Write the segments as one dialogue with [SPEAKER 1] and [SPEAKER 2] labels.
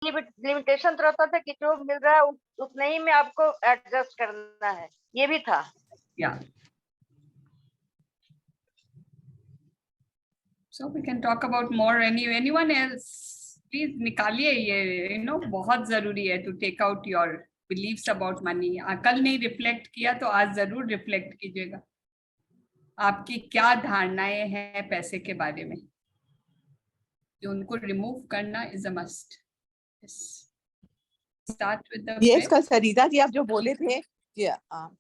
[SPEAKER 1] Limitation तो रहता था कि जो मिल रहा है उतने ही में आपको एडजस्ट करना है, ये भी था।
[SPEAKER 2] Yeah. So we can talk about more. Anyone else? Please निकालिए ये, बहुत जरूरी है to take out your beliefs about money. कल नहीं रिफ्लेक्ट किया तो आज जरूर रिफ्लेक्ट कीजिएगा। आपकी क्या धारणाएं हैं पैसे के बारे में, जो उनको रिमूव करना is a must. Start with the
[SPEAKER 3] yes, कल सरिता जी आप जो बोले थे कि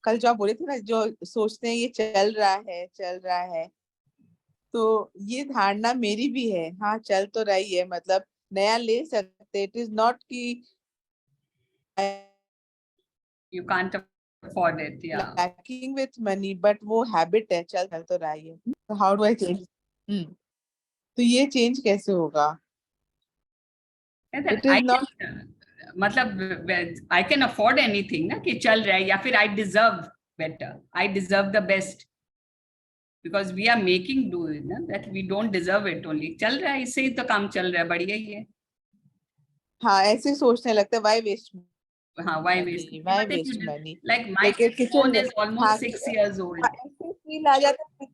[SPEAKER 3] कल जो आप बोले थे ना, जो सोचते हैं ये चल रहा है, तो ये धारणा मेरी भी है। हाँ, चल तो रही है, मतलब नया ले सकते, इट इज नॉट कि
[SPEAKER 2] यू कांट अफोर्ड इट, या
[SPEAKER 3] lacking with money, but वो हैबिट है, चल तो रही है। How do I change? तो ये चेंज कैसे होगा? इट इज नॉट,
[SPEAKER 2] मतलब आई कैन अफोर्ड एनीथिंग ना, कि चल रहा है, या फिर I deserve better, I deserve the best, because we are making do ना, that we don't deserve it only. चल रहा है, इससे ही तो काम चल रहा है, बढ़िया ही है।
[SPEAKER 3] हाँ, ऐसे सोचने लगता है, वाई वेस्ट,
[SPEAKER 2] हाँ, why waste
[SPEAKER 3] money?
[SPEAKER 2] like my phone is almost 6 years old.
[SPEAKER 3] ऐसे फील आ जाता है।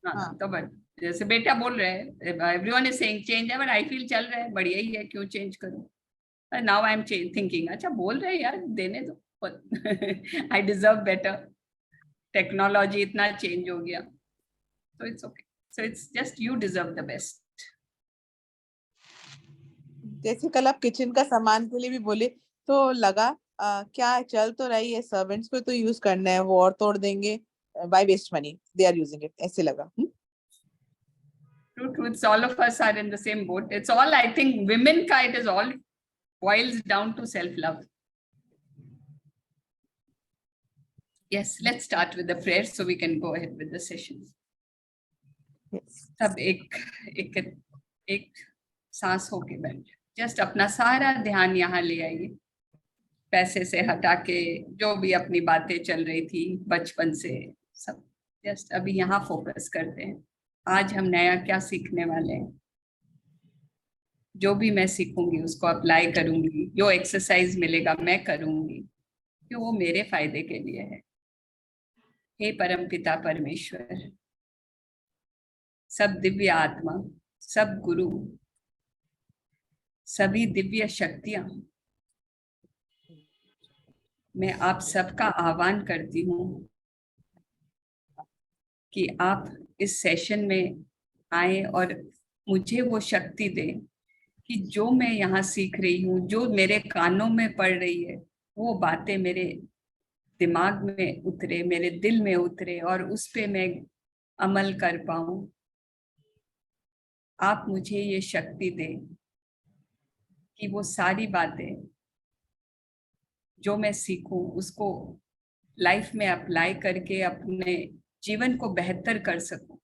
[SPEAKER 2] हाँ, तो बट जैसे बेटा बोल रहे हैं, everyone is saying change है, but I feel चल रहा है, बढ़िया ही है, क्यों चेंज करूं? Now I am thinking, अच्छा बोल रहे हैं यार, देने दो, I deserve better. टेक्नोलॉजी इतना चेंज हो गया, so it's okay. So it's just you deserve the best.
[SPEAKER 3] जैसे कल आप किचन का सामान के लिए भी बोले, तो लगा क्या चल तो रही है, सर्वेंट्स को तो यूज करना है, वो और तोड़ देंगे, by waste money they are using it, ऐसे लगा।
[SPEAKER 2] True, it's all of us are in the same boat. It's all, I think, women का, it is all boils down to self-love. Yes, let's start with the prayer so we can go ahead with the session.
[SPEAKER 3] Yes.
[SPEAKER 2] तब एक सांस होके बैठ, just अपना सारा ध्यान यहाँ ले आइए, पैसे से हटा के, जो भी अपनी बातें चल रही थी बचपन से, सब जस्ट अभी यहाँ फोकस करते हैं। आज हम नया क्या सीखने वाले हैं, जो भी मैं सीखूंगी उसको अप्लाई करूंगी, जो एक्सरसाइज मिलेगा मैं करूंगी, कि वो मेरे फायदे के लिए है। हे परमपिता परमेश्वर, सब दिव्य आत्मा, सब गुरु, सभी दिव्य शक्तियां, मैं आप सबका आह्वान करती हूँ कि आप इस सेशन में आए और मुझे वो शक्ति दें कि जो मैं यहाँ सीख रही हूँ, जो मेरे कानों में पड़ रही है, वो बातें मेरे दिमाग में उतरे, मेरे दिल में उतरे, और उस पे मैं अमल कर पाऊं। आप मुझे ये शक्ति दें कि वो सारी बातें जो मैं सीखूं उसको लाइफ में अप्लाई करके अपने जीवन को बेहतर कर सकूं।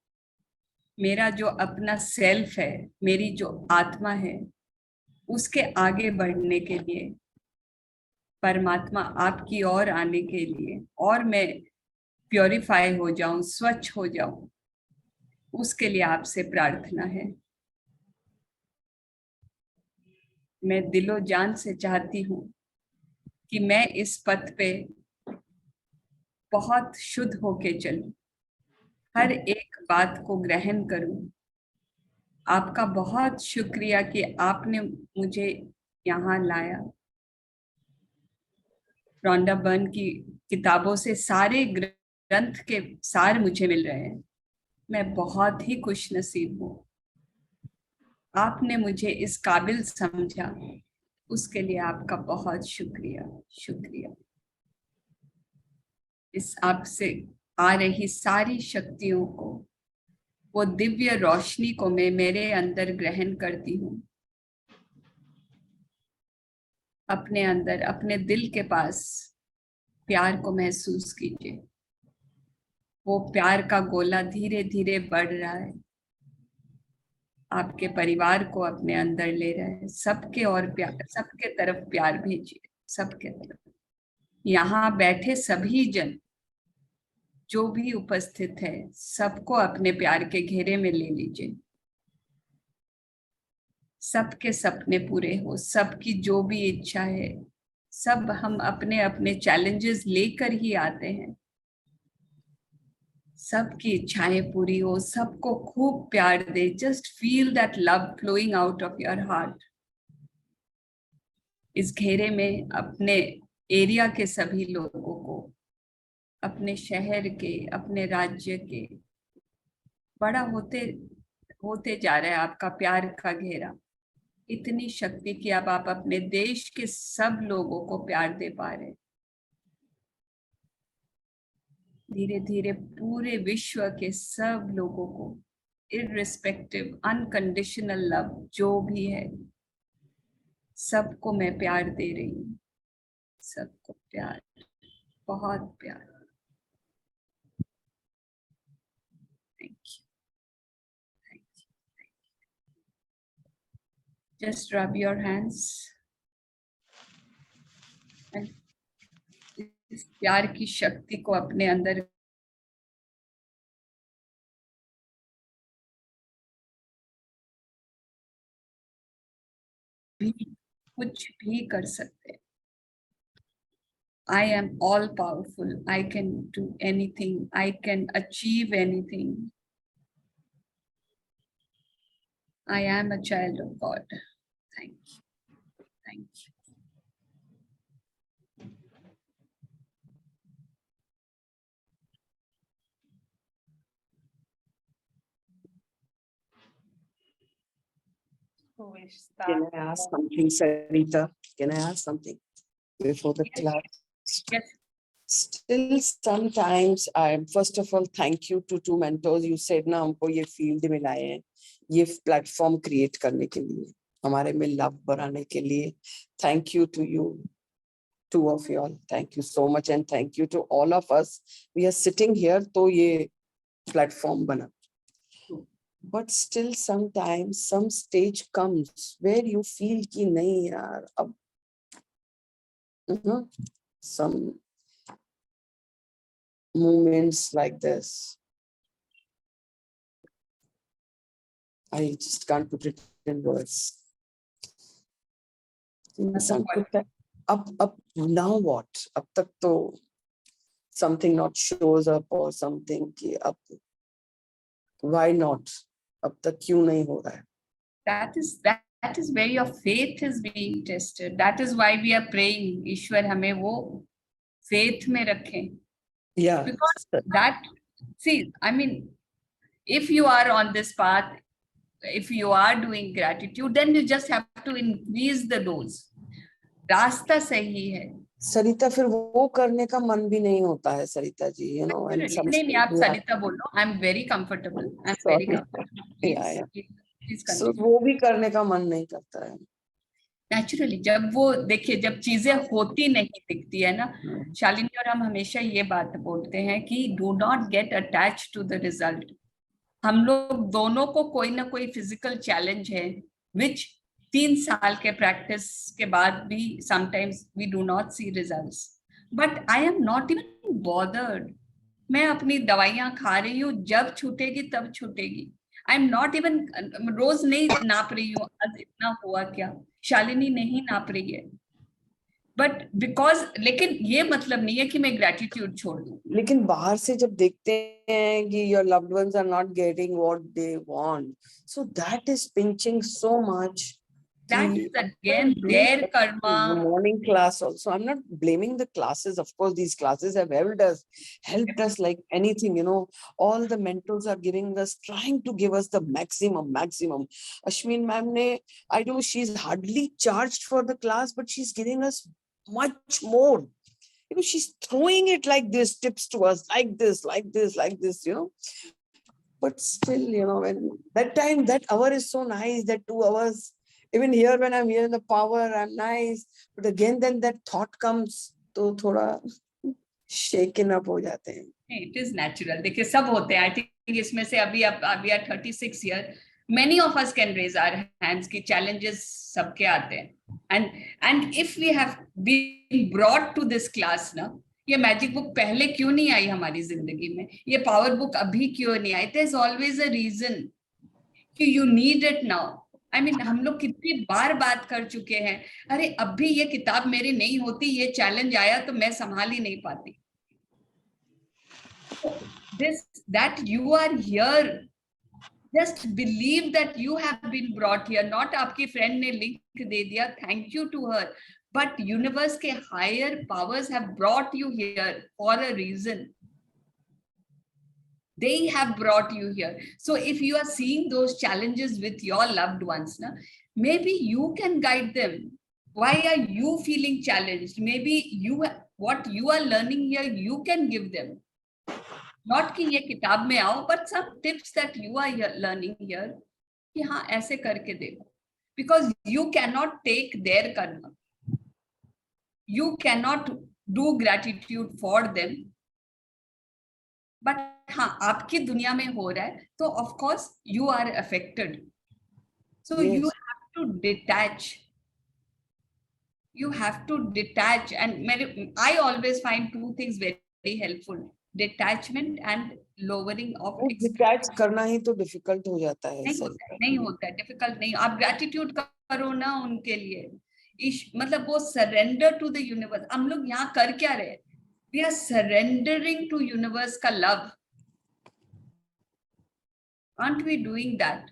[SPEAKER 2] मेरा जो अपना सेल्फ है, मेरी जो आत्मा है, उसके आगे बढ़ने के लिए, परमात्मा आपकी ओर आने के लिए, और मैं प्योरीफाई हो जाऊं, स्वच्छ हो जाऊं, उसके लिए आपसे प्रार्थना है। मैं दिलो जान से चाहती हूँ कि मैं इस पथ पे बहुत शुद्ध होके चलूं, हर एक बात को ग्रहण करूं। आपका बहुत शुक्रिया कि आपने मुझे यहाँ लाया। रॉन्डा बर्न की किताबों से सारे ग्रंथ के सार मुझे मिल रहे हैं। मैं बहुत ही खुश नसीब हूँ, आपने मुझे इस काबिल समझा, उसके लिए आपका बहुत शुक्रिया। शुक्रिया। इस आपसे आ रही सारी शक्तियों को, वो दिव्य रोशनी को मैं मेरे अंदर ग्रहण करती हूँ। अपने अंदर, अपने दिल के पास प्यार को महसूस कीजिए। वो प्यार का गोला धीरे धीरे बढ़ रहा है, आपके परिवार को अपने अंदर ले रहा है। सबके और प्यार, सबके तरफ प्यार भेजिए, सबके तरफ। यहाँ बैठे सभी जन जो भी उपस्थित है, सबको अपने प्यार के घेरे में ले लीजिए। सबके सपने पूरे हो, सबकी जो भी इच्छा है, सब हम अपने अपने चैलेंजेस लेकर ही आते हैं। सबकी इच्छाएं पूरी हो, सबको खूब प्यार दे। Just feel that love flowing out of your heart. इस घेरे में अपने एरिया के सभी लोगों को, अपने शहर के, अपने राज्य के, बड़ा होते होते जा रहा है आपका प्यार का घेरा। इतनी शक्ति कि अब आप अपने देश के सब लोगों को प्यार दे पा रहे। धीरे धीरे पूरे विश्व के सब लोगों को इररिस्पेक्टिव अनकंडीशनल लव जो भी है, सबको मैं प्यार दे रही हूँ। सबको प्यार, बहुत प्यार। Thank you, thank you. Just rub your hands. इस प्यार की शक्ति को अपने अंदर भी कुछ भी कर सकते। I am all powerful. I can do anything. I can achieve anything. I am a child of God. Thank you. Thank you.
[SPEAKER 4] Can I ask something, Sarita? Can I ask something before the
[SPEAKER 2] Yes.
[SPEAKER 4] class?
[SPEAKER 2] Yes.
[SPEAKER 4] Still, sometimes first of all, thank you to two mentors. You said ना हमको ये field में लाए हैं, ये platform create करने के लिए, हमारे में love बढ़ाने के लिए. Thank you to you, two of you all. Thank you so much, and thank you to all of us. We are sitting here, तो ये platform बना. But still sometimes some stage comes where you feel कि नहीं यार अब some moments like this. I just can't put it in words. Up now what? Ab tak to something not shows up or something कि अब why not? अब तक क्यों नहीं हो रहा है?
[SPEAKER 2] That is where your faith is being tested. That is why we are praying. ईश्वर हमें वो faith में रखें.
[SPEAKER 4] Yeah.
[SPEAKER 2] Because that, see, I mean, if you are on this path, if you are doing gratitude, then you just have to increase the dose. रास्ता सही है.
[SPEAKER 4] सरिता फिर वो करने का मन भी नहीं होता है सरिता जी, you know.
[SPEAKER 2] नहीं, आप सरिता बोलो. I'm very comfortable. I'm very comfortable. Please
[SPEAKER 4] So
[SPEAKER 2] continue.
[SPEAKER 4] वो भी करने का मन नहीं करता है.
[SPEAKER 2] नेचुरली जब वो देखिए, जब चीजें होती नहीं दिखती है ना, शालिनी और हम हमेशा ये बात बोलते हैं कि do not get attach to the result. हम लोग दोनों को कोई ना कोई फिजिकल चैलेंज है, विच 3 साल के प्रैक्टिस के बाद भी sometimes we do not see results. But I am not even bothered. मैं अपनी दवाइयां खा रही हूँ, जब छूटेगी तब छूटेगी. आई एम नॉट इवन, रोज नहीं नाप रही हूँ आज इतना हुआ क्या, शालिनी नहीं नाप रही है. बट बिकॉज, लेकिन ये मतलब नहीं है कि मैं ग्रेटिट्यूड छोड़ दूं.
[SPEAKER 4] लेकिन बाहर से जब देखते हैं कि your loved ones are not getting what they want, so that is pinching so much.
[SPEAKER 2] That is again their karma.
[SPEAKER 4] The morning class also, I'm not blaming the classes. Of course, these classes have helped us like anything, you know. All the mentors are giving us, trying to give us the maximum. Ashwin ma'am ne, I know she's hardly charged for the class, but she's giving us much more. You know, she's throwing it like this, tips to us, like this, you know. But still, you know, when that time, that hour is so nice, that 2 hours, even here when I'm here in the power, I'm nice. But again, then that thought comes, तो थोड़ा shaken up हो जाते हैं.
[SPEAKER 2] It is natural. देखिए सब होते हैं. I think इसमें से अभी we are 36 years. Many of us can raise our hands कि challenges सबके आते हैं. And if we have been brought to this class ना, ये मैजिक बुक पहले क्यों नहीं आई हमारी जिंदगी में, ये पावर बुक अभी क्यों नहीं आई? There's always a reason कि you need it now. I mean, हम लोग कितनी बार बात कर चुके हैं, अरे अब भी ये किताब मेरी नहीं होती, ये चैलेंज आया तो मैं संभाल ही नहीं पाती. This that you are here, just believe that you have been brought here. Not आपकी friend ने link दे दिया, thank you to her, but universe के higher powers have brought you here for a reason. They have brought you here. So if you are seeing those challenges with your loved ones, na, maybe you can guide them. Why are you feeling challenged? Maybe what you are learning here, you can give them. Not कि ये किताब में आओ, but some tips that you are learning here, कि हाँ ऐसे करके देखो. Because you cannot take their karma. You cannot do gratitude for them. But हाँ आपकी दुनिया में हो रहा है तो of course you are affected. So
[SPEAKER 4] Yes.
[SPEAKER 2] you have to detach. You have to detach, and I always find two things very helpful: detachment and lowering of
[SPEAKER 4] detach करना ही तो डिफिकल्ट हो जाता है.
[SPEAKER 2] नहीं होता है, डिफिकल्ट नहीं. आप ग्रेटिट्यूड करो ना उनके लिए. मतलब वो सरेंडर टू द यूनिवर्स. हम लोग यहाँ कर क्या रहे? We are surrendering to universe का love. Aren't we doing that?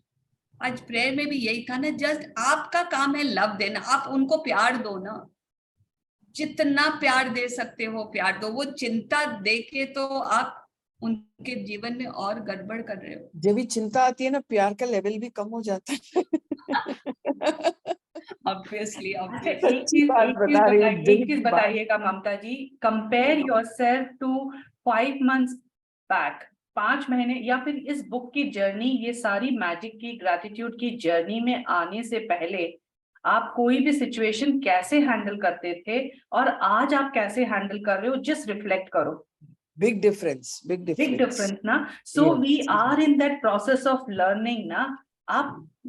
[SPEAKER 2] आज प्रेयर में भी यही था ना, जस्ट आपका काम है लव देना. आप उनको प्यार दो ना, जितना प्यार दे सकते हो प्यार दो. वो चिंता देके तो आप उनके जीवन में और गड़बड़ कर रहे हो.
[SPEAKER 4] जब भी चिंता आती है ना, प्यार का लेवल भी कम हो जाता है.
[SPEAKER 2] Obviously.
[SPEAKER 5] अच्छा, एक चीज बताइएगा Mamta ji. Compare yourself to 5 months back, 5 महीने, या फिर इस बुक की जर्नी, ये सारी मैजिक की ग्रैटिट्यूड की जर्नी में आने से पहले आप कोई भी सिचुएशन कैसे हैंडल करते थे और आज आप कैसे हैंडल कर रहे हो. जस्ट रिफ्लेक्ट करो.
[SPEAKER 4] Big difference.
[SPEAKER 5] Big difference ना. So
[SPEAKER 4] Yes.
[SPEAKER 5] we are in that process of learning ना.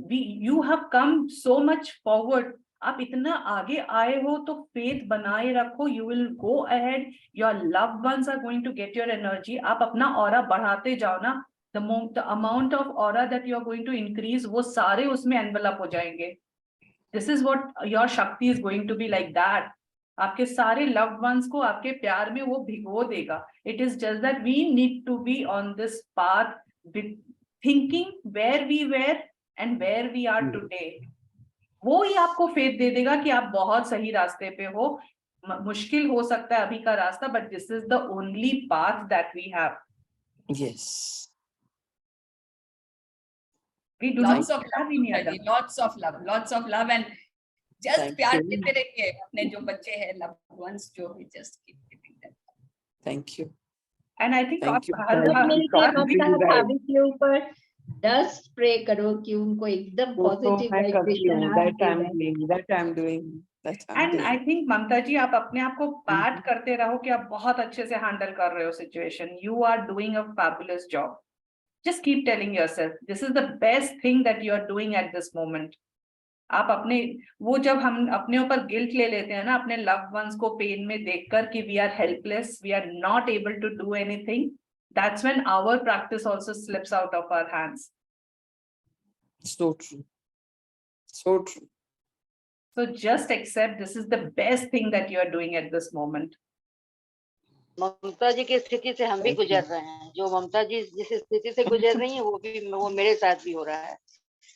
[SPEAKER 5] You have come so much forward. आप इतना आगे आए हो तो faith बनाए रखो. You will go ahead. Your loved ones are going to get your energy. आप अपना aura बढ़ाते जाओ ना. The amount of aura that you are going to increase, वो सारे उसमें envelop हो जाएंगे. This is what your Shakti is going to be like that. आपके सारे loved ones को आपके प्यार में वो भिगो देगा. It is just that we need to be on this path with thinking where we were and where we are today. वो ही आपको faith दे देगा कि आप बहुत सही रास्ते पे हो. मुश्किल हो सकता है अभी का रास्ता, but this is the only path that we have.
[SPEAKER 4] Yes.
[SPEAKER 5] We do
[SPEAKER 2] Lots
[SPEAKER 5] not
[SPEAKER 2] of
[SPEAKER 5] have any other.
[SPEAKER 2] lots of love and just
[SPEAKER 4] Thank
[SPEAKER 2] प्यार
[SPEAKER 4] you.
[SPEAKER 2] देते रहिए अपने जो बच्चे हैं, loved ones जो भी, just keep giving them.
[SPEAKER 4] Thank you.
[SPEAKER 5] And I think
[SPEAKER 4] Thank you.
[SPEAKER 6] भाभी के ऊपर 10 स्प्रे करो कि उनको एकदम positive vibration
[SPEAKER 4] That I'm doing.
[SPEAKER 5] And I think ममता जी, आप अपने आप को पैट करते रहो कि आप बहुत अच्छे से हैंडल कर रहे हो situation. You are doing a fabulous job. Just keep telling yourself, this is the best thing that you are doing at this moment. आप अपने वो जब हम अपने ऊपर गिल्ट ले लेते हैं ना अपने लव्ड वंस को पेन में देखकर कि we are helpless, we are not able to do anything, that's when our practice also slips out of our hands.
[SPEAKER 4] So true. So true.
[SPEAKER 5] So just accept this is the best thing that you are doing at this moment.
[SPEAKER 1] ममता जी की स्थिति से हम भी गुजर रहे हैं. जो ममता जी जिस स्थिति से गुजर रही हैं वो मेरे साथ भी हो रहा है.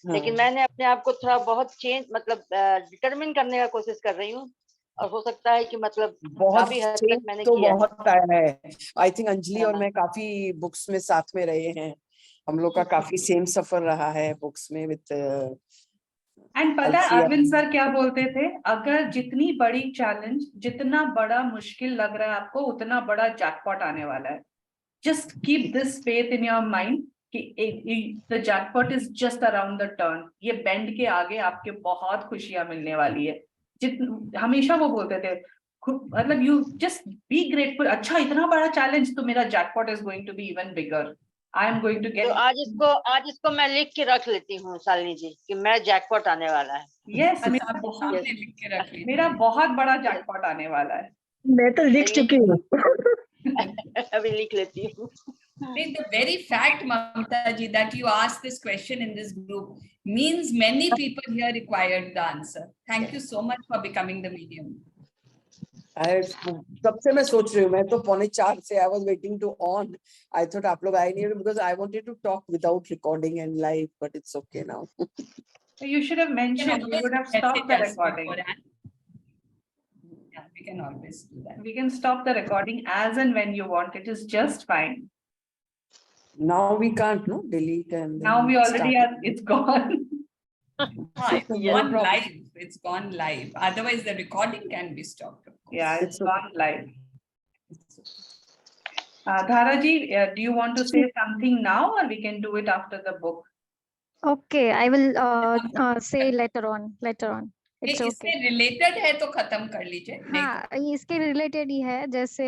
[SPEAKER 1] लेकिन मैंने अपने आप को थोड़ा बहुत चेंज मतलब डिटरमिन करने का कोशिश कर रही हूँ, और हो सकता है कि मतलब काफी हद तक मैंने
[SPEAKER 4] तो
[SPEAKER 1] किया
[SPEAKER 4] बहुत आया है. आई थिंक अंजलि और मैं काफी बुक्स में साथ में रहे हैं. हम लोग का काफी सेम सफर रहा है बुक्स में विद.
[SPEAKER 5] एंड पता है अरविंद सर क्या बोलते थे, अगर जितनी बड़ी चैलेंज, जितना बड़ा मुश्किल लग रहा है आपको, उतना बड़ा जैकपॉट आने वाला है. Just keep this faith in your mind कि the jackpot is just around the turn. ये बेंड के आगे आपके बहुत खुशियां मिलने वाली है. हमेशा वो बोलते थे मतलब यू जस्ट बी ग्रेटफुल. अच्छा इतना बड़ा चैलेंज तो मेरा jackpot is going to be even bigger. I am going to get.
[SPEAKER 1] तो आज इसको मैं लिख के रख लेती हूँ शालिनी जी कि मेरा जैकपॉट आने वाला है.
[SPEAKER 5] यस, मेरा बहुत बड़ा जैकपॉट आने वाला है.
[SPEAKER 6] मैं तो लिख चुकी हूँ.
[SPEAKER 1] अभी लिख लेती हूँ.
[SPEAKER 2] The very fact, Mamta ji, that you asked this question in this group means many people here required the answer. Thank you so much for becoming the medium.
[SPEAKER 4] तब से मैं सोच रही हूँ, मैं तो 3:45 से I was waiting to on. I thought आप लोग आए नहीं because I wanted to talk without recording and live, but it's okay now.
[SPEAKER 5] You should have mentioned. We would have stopped the recording.
[SPEAKER 2] Yeah, we can always do that.
[SPEAKER 5] We can stop the recording as and when you want. It is just fine.
[SPEAKER 4] Now we can't, no, delete and
[SPEAKER 5] Now we already are. It's gone.
[SPEAKER 2] It's gone live. It's gone live. Otherwise, the recording can be stopped. Of course.
[SPEAKER 5] Yeah, it's gone live. Dhara ji, do you want to say something now, or we can do it after the book?
[SPEAKER 7] Okay, I will say later on. It's okay.
[SPEAKER 2] इससे related है तो खत्म कर लीजिए.
[SPEAKER 7] हाँ, इसके related ही है. जैसे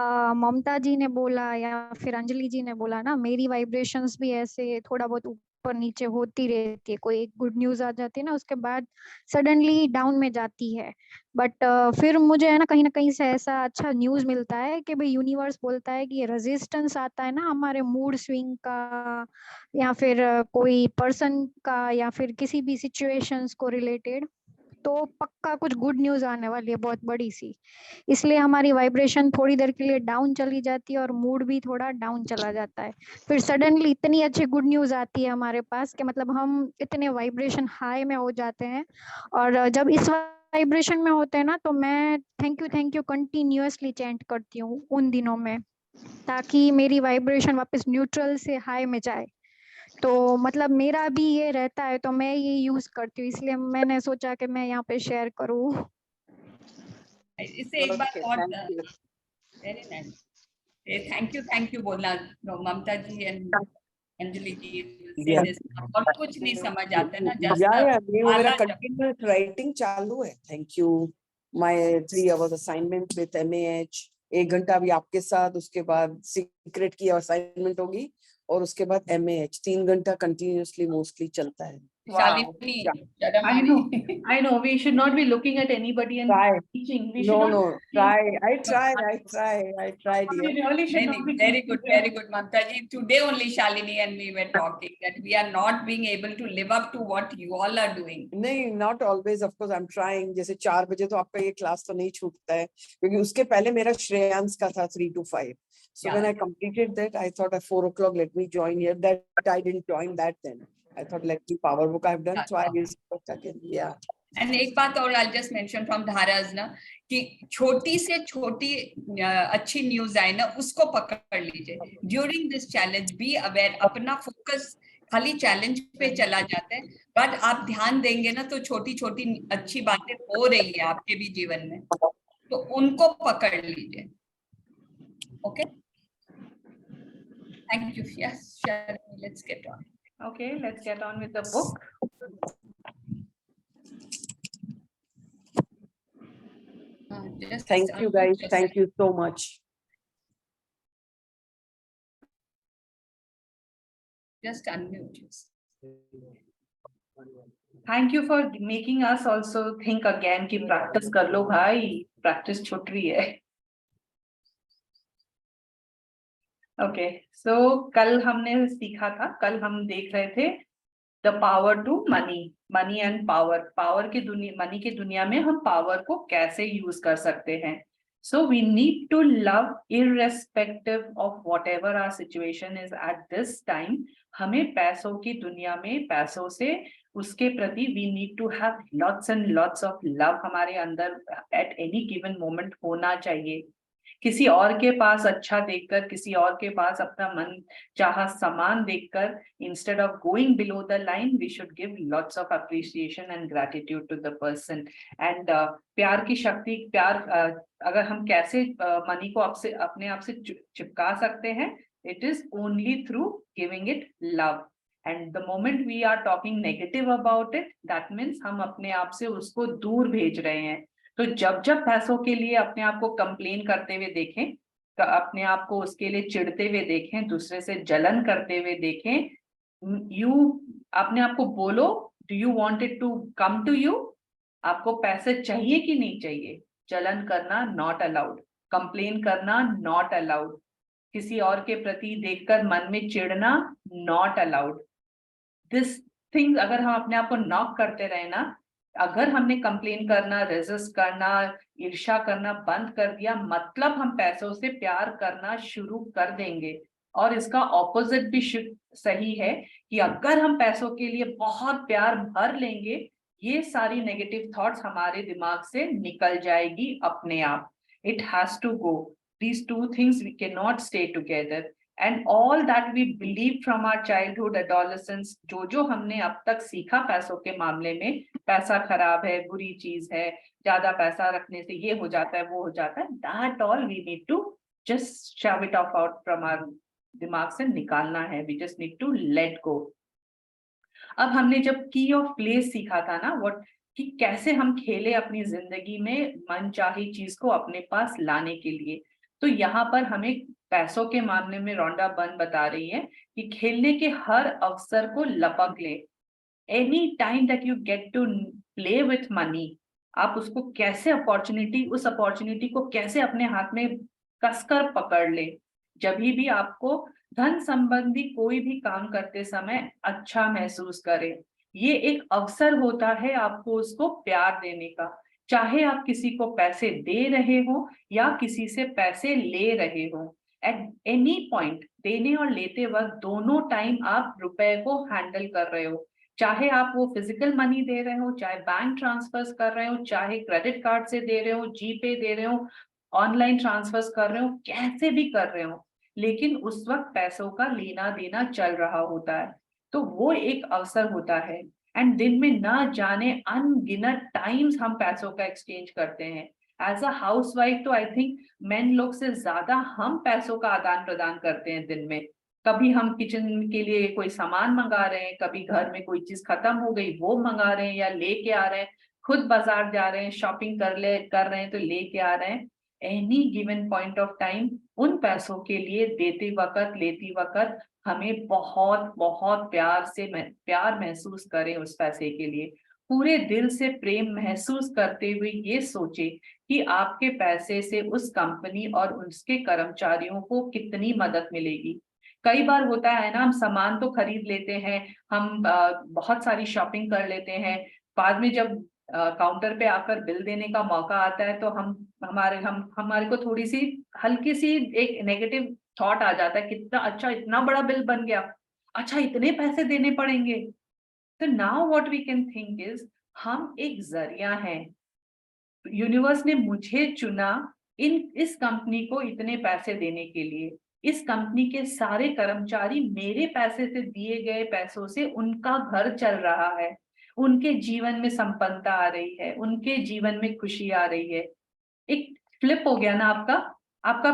[SPEAKER 7] ममता जी ने बोला या फिर अंजलि जी ने बोला ना, मेरी वाइब्रेशंस भी ऐसे थोड़ा बहुत ऊपर नीचे होती रहती है. कोई एक गुड न्यूज आ जाती है ना, उसके बाद सडनली डाउन में जाती है. बट फिर मुझे है ना कहीं से ऐसा अच्छा न्यूज मिलता है कि भाई यूनिवर्स बोलता है कि ये रेजिस्टेंस आता है ना हमारे मूड स्विंग का, या फिर कोई पर्सन का, या फिर किसी भी सिचुएशंस को रिलेटेड, तो पक्का कुछ गुड न्यूज आने वाली है बहुत बड़ी सी. इसलिए हमारी वाइब्रेशन थोड़ी देर के लिए डाउन चली जाती है और मूड भी थोड़ा डाउन चला जाता है. फिर सडनली इतनी अच्छी गुड न्यूज आती है हमारे पास कि मतलब हम इतने वाइब्रेशन हाई में हो जाते हैं. और जब इस वाइब्रेशन में होते हैं ना, तो मैं थैंक यू कंटिन्यूअसली चैंट करती हूँ उन दिनों में, ताकि मेरी वाइब्रेशन वापस न्यूट्रल से हाई में जाए. तो मतलब मेरा भी ये रहता है, तो मैं ये यूज करती हूँ, इसलिए मैंने सोचा कि मैं यहाँ पे शेयर करूँ.
[SPEAKER 2] इससे एक बात और, वेरी नाइस, थैंक यू बोलना ममता जी एंड अंजलि जी. और कुछ नहीं समझ आता ना,
[SPEAKER 4] मेरा कंटिन्यूअस राइटिंग चालू है. Thank you. My 3 hours assignment with MAH, 1 घंटा भी आपके साथ, उसके बाद सीक्रेट की असाइनमेंट होगी, और उसके बाद MAH 3 घंटा कंटिन्यूअसली मोस्टली चलता है.
[SPEAKER 5] Wow. I know. We should not be looking at anybody and teaching. We should not.
[SPEAKER 4] I tried.
[SPEAKER 5] We really should not be.
[SPEAKER 2] Very good, Mamta ji. Today only Shalini and me were talking that we are not being able to live up to what you all are doing.
[SPEAKER 4] नहीं, not always. Of course, I'm trying. जैसे 4 बजे तो आपका ये class तो नहीं छूटता है, क्योंकि उसके पहले मेरा श्रेयांश का था 3 to 5. So when I completed that, I thought at 4 o'clock, let me join here. That I didn't join that then. I thought, let me power book I've done, so I will start again. Yeah.
[SPEAKER 2] And एक बात और I'll just mention from Dhara's ना, कि छोटी से छोटी अच्छी news आए ना, उसको पकड़ लीजिए. During this challenge, be aware, अपना फोकस खाली चैलेंज पे चला जाता है, बट आप ध्यान देंगे ना तो छोटी छोटी अच्छी बातें हो रही है आपके भी जीवन में, तो उनको पकड़ लीजिए. Okay, thank you. Yes, let's get on.
[SPEAKER 5] Okay, let's get on with the book.
[SPEAKER 4] Thank you guys. Thank you so much.
[SPEAKER 2] Just unmute yourself.
[SPEAKER 5] Thank you for making us also think again कि practice कर लो भाई, practice छूट रही है. Okay, so कल हमने सीखा था, कल हम देख रहे थे the power to money and power. Power की दुनिया, money की दुनिया में हम power को कैसे use कर सकते हैं. So we need to love irrespective of whatever our situation is at this time. हमें पैसों की दुनिया में पैसों से उसके प्रति we need to have lots and lots of love हमारे अंदर at any given moment होना चाहिए. किसी और के पास अच्छा देखकर, किसी और के पास अपना मन चाहा सामान देखकर, instead of going below the line, we should give lots of appreciation and gratitude to the person. And प्यार की शक्ति, प्यार अगर हम कैसे मनी को अपने आप से चिपका सकते हैं, it is only through giving it love. And the moment we are talking negative about it, that means हम अपने आप से उसको दूर भेज रहे हैं. तो जब पैसों के लिए अपने आप को कंप्लेन करते हुए देखें, तो अपने आप को उसके लिए चिढ़ते हुए देखें, दूसरे से जलन करते हुए देखें, अपने आप को बोलो, do you want it to come to you? आपको पैसे चाहिए कि नहीं चाहिए? जलन करना नॉट अलाउड, कंप्लेन करना नॉट अलाउड. किसी और के प्रति देखकर मन में चिढ़ना नॉट अलाउड। दिस थिंग अगर हम अपने आप को नॉक करते रहे ना, अगर हमने कंप्लेन करना, रेजिस्ट करना, ईर्ष्या करना बंद कर दिया, मतलब हम पैसों से प्यार करना शुरू कर देंगे। और इसका ऑपोजिट भी सही है कि अगर हम पैसों के लिए बहुत प्यार भर लेंगे, ये सारी नेगेटिव थॉट्स हमारे दिमाग से निकल जाएगी अपने आप। It has to go, these two things we cannot stay together, and all that we believe from our childhood, adolescence, जो हमने अब तक सीखा पैसों के मामले में, पैसा खराब है, बुरी चीज है, ज्यादा पैसा रखने से ये हो जाता है, वो हो जाता है, that all we need to just shove it off out from our दिमाग से निकालना है। we just need to let go। अब हमने जब की ऑफ प्ले सीखा था ना, what कि कैसे हम खेले अपनी जिंदगी में मनचाही चीज को अपने पास लाने के लिए, तो यहाँ पर हमें पैसों के मामले में रोंडा बन बता रही है कि खेलने के हर अवसर को लपक ले। Any time that you get to play with money, आप उसको कैसे उस अपॉर्चुनिटी को कैसे अपने हाथ में कसकर पकड़ ले। जब भी आपको धन संबंधी कोई भी काम करते समय अच्छा महसूस करे, ये एक अवसर होता है आपको उसको प्यार देने का। चाहे आप किसी को पैसे दे रहे हो या किसी से पैसे ले रहे हो, एट एनी पॉइंट देने और लेते वक्त दोनों टाइम आप रुपए को हैंडल कर रहे हो। चाहे आप वो फिजिकल मनी दे रहे हो, चाहे बैंक ट्रांसफर्स कर रहे हो, चाहे क्रेडिट कार्ड से दे रहे हो, जीपे दे रहे हो, ऑनलाइन ट्रांसफर्स कर रहे हो, कैसे भी कर रहे हो, लेकिन उस वक्त पैसों का लेना देना चल रहा होता है। तो वो एक अवसर होता है, एंड दिन में ना जाने अनगिनत टाइम्स हम पैसों का एक्सचेंज करते हैं। एज अ हाउसवाइफ तो आई थिंक मेन लोग से ज्यादा हम पैसों का आदान प्रदान करते हैं दिन में। कभी हम किचन के लिए कोई सामान मंगा रहे हैं, कभी घर में कोई चीज खत्म हो गई वो मंगा रहे हैं या लेके आ रहे हैं, खुद बाजार जा रहे हैं, शॉपिंग कर रहे हैं तो लेके आ रहे हैं। Any given point of time उन पैसों के लिए लेती वक्त हमें बहुत बहुत प्यार महसूस करें उस पैसे के लिए। पूरे दिल से प्रेम महसूस करते हुए ये सोचे कि आपके पैसे से उस कंपनी और उसके कर्मचारियों को कितनी मदद मिलेगी। कई बार होता है ना, हम सामान तो खरीद लेते हैं, हम बहुत सारी शॉपिंग कर लेते हैं, बाद में जब काउंटर पे आकर बिल देने का मौका आता है तो हमारे को थोड़ी सी हल्की सी एक नेगेटिव थॉट आ जाता है, कितना अच्छा इतना बड़ा बिल बन गया, अच्छा इतने पैसे देने पड़ेंगे। तो now what we can think is, हम एक जरिया हैं, यूनिवर्स ने मुझे चुना इस कंपनी को इतने पैसे देने के लिए। इस कंपनी के सारे कर्मचारी मेरे पैसे से दिए गए पैसों से उनका घर चल रहा है, उनके जीवन में संपन्नता आ रही है, उनके जीवन में खुशी आ रही है। एक फ्लिप हो गया ना आपका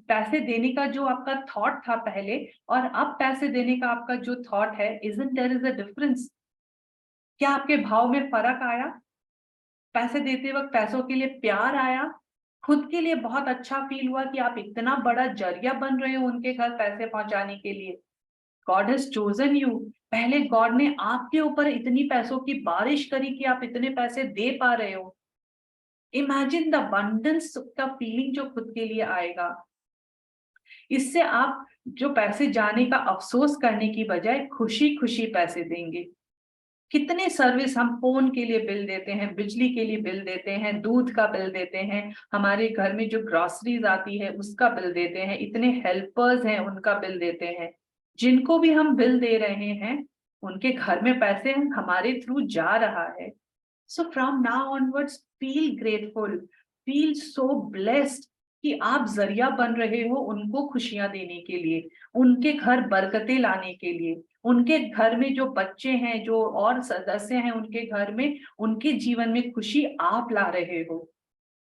[SPEAKER 5] पैसे देने का जो आपका थॉट था पहले और अब पैसे देने का आपका जो थॉट है, isn't there is a difference? क्या आपके भाव में फर्क आया? पैसे देते वक्त पैसों के लिए प्यार आया, खुद के लिए बहुत अच्छा फील हुआ कि आप इतना बड़ा जरिया बन रहे हो उनके घर पैसे पहुंचाने के लिए। God has chosen you. पहले गॉड ने आपके ऊपर इतनी पैसों की बारिश करी कि आप इतने पैसे दे पा रहे हो। इमेजिन द अबंडेंस का फीलिंग जो खुद के लिए आएगा। इससे आप जो पैसे जाने का अफसोस करने की बजाय खुशी खुशी पैसे देंगे। कितने सर्विस हम फोन के लिए बिल देते हैं, बिजली के लिए बिल देते हैं, दूध का बिल देते हैं, हमारे घर में जो ग्रोसरीज आती है उसका बिल देते हैं, इतने हेल्पर्स हैं उनका बिल देते हैं। जिनको भी हम बिल दे रहे हैं उनके घर में पैसे हमारे थ्रू जा रहा है। So from now onwards, feel grateful, feel so blessed कि आप जरिया बन रहे हो उनको खुशियां देने के लिए, उनके घर बरकतें लाने के लिए, उनके घर में जो बच्चे हैं, जो और सदस्य हैं उनके घर में, उनके जीवन में खुशी आप ला रहे हो।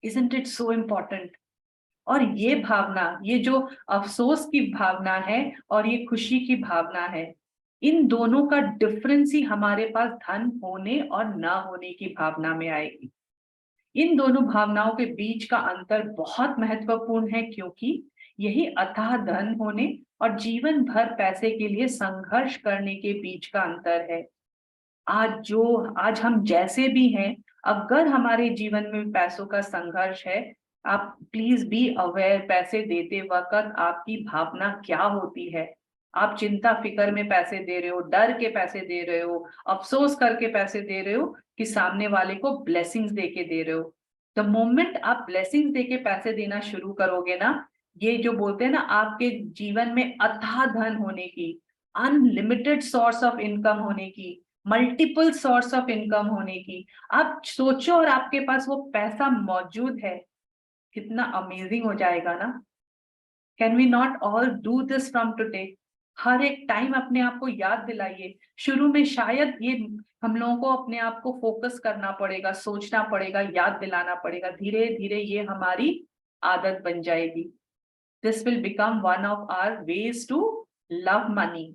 [SPEAKER 5] Isn't it so important? और ये भावना, ये जो अफसोस की भावना है और ये खुशी की भावना है, इन दोनों का डिफरेंस ही हमारे पास धन होने और ना होने की भावना में आएगी। इन दोनों भावनाओं के बीच का अंतर बहुत महत्वपूर्ण है, क्योंकि यही अथाह धन होने और जीवन भर पैसे के लिए संघर्ष करने के बीच का अंतर है। आज हम जैसे भी हैं, अगर हमारे जीवन में पैसों का संघर्ष है आप प्लीज बी अवेयर, पैसे देते वक्त आपकी भावना क्या होती है। आप चिंता फिकर में पैसे दे रहे हो, डर के पैसे दे रहे हो, अफसोस करके पैसे दे रहे हो, कि सामने वाले को ब्लेसिंग्स दे के दे रहे हो। द मोमेंट आप ब्लेसिंग्स दे के पैसे देना शुरू करोगे ना, ये जो बोलते हैं ना, आपके जीवन में अथाह धन होने की, अनलिमिटेड सोर्स ऑफ इनकम होने की, मल्टीपल सोर्स ऑफ इनकम होने की, आप सोचो और आपके पास वो पैसा मौजूद है, कितना अमेजिंग हो जाएगा ना। Can we not all do this from today? हर एक टाइम अपने आप को याद दिलाइए। शुरू में शायद ये हम लोगों को अपने आप को फोकस करना पड़ेगा, सोचना पड़ेगा, याद दिलाना पड़ेगा, धीरे धीरे ये हमारी आदत बन जाएगी। This will become one of our ways to love money.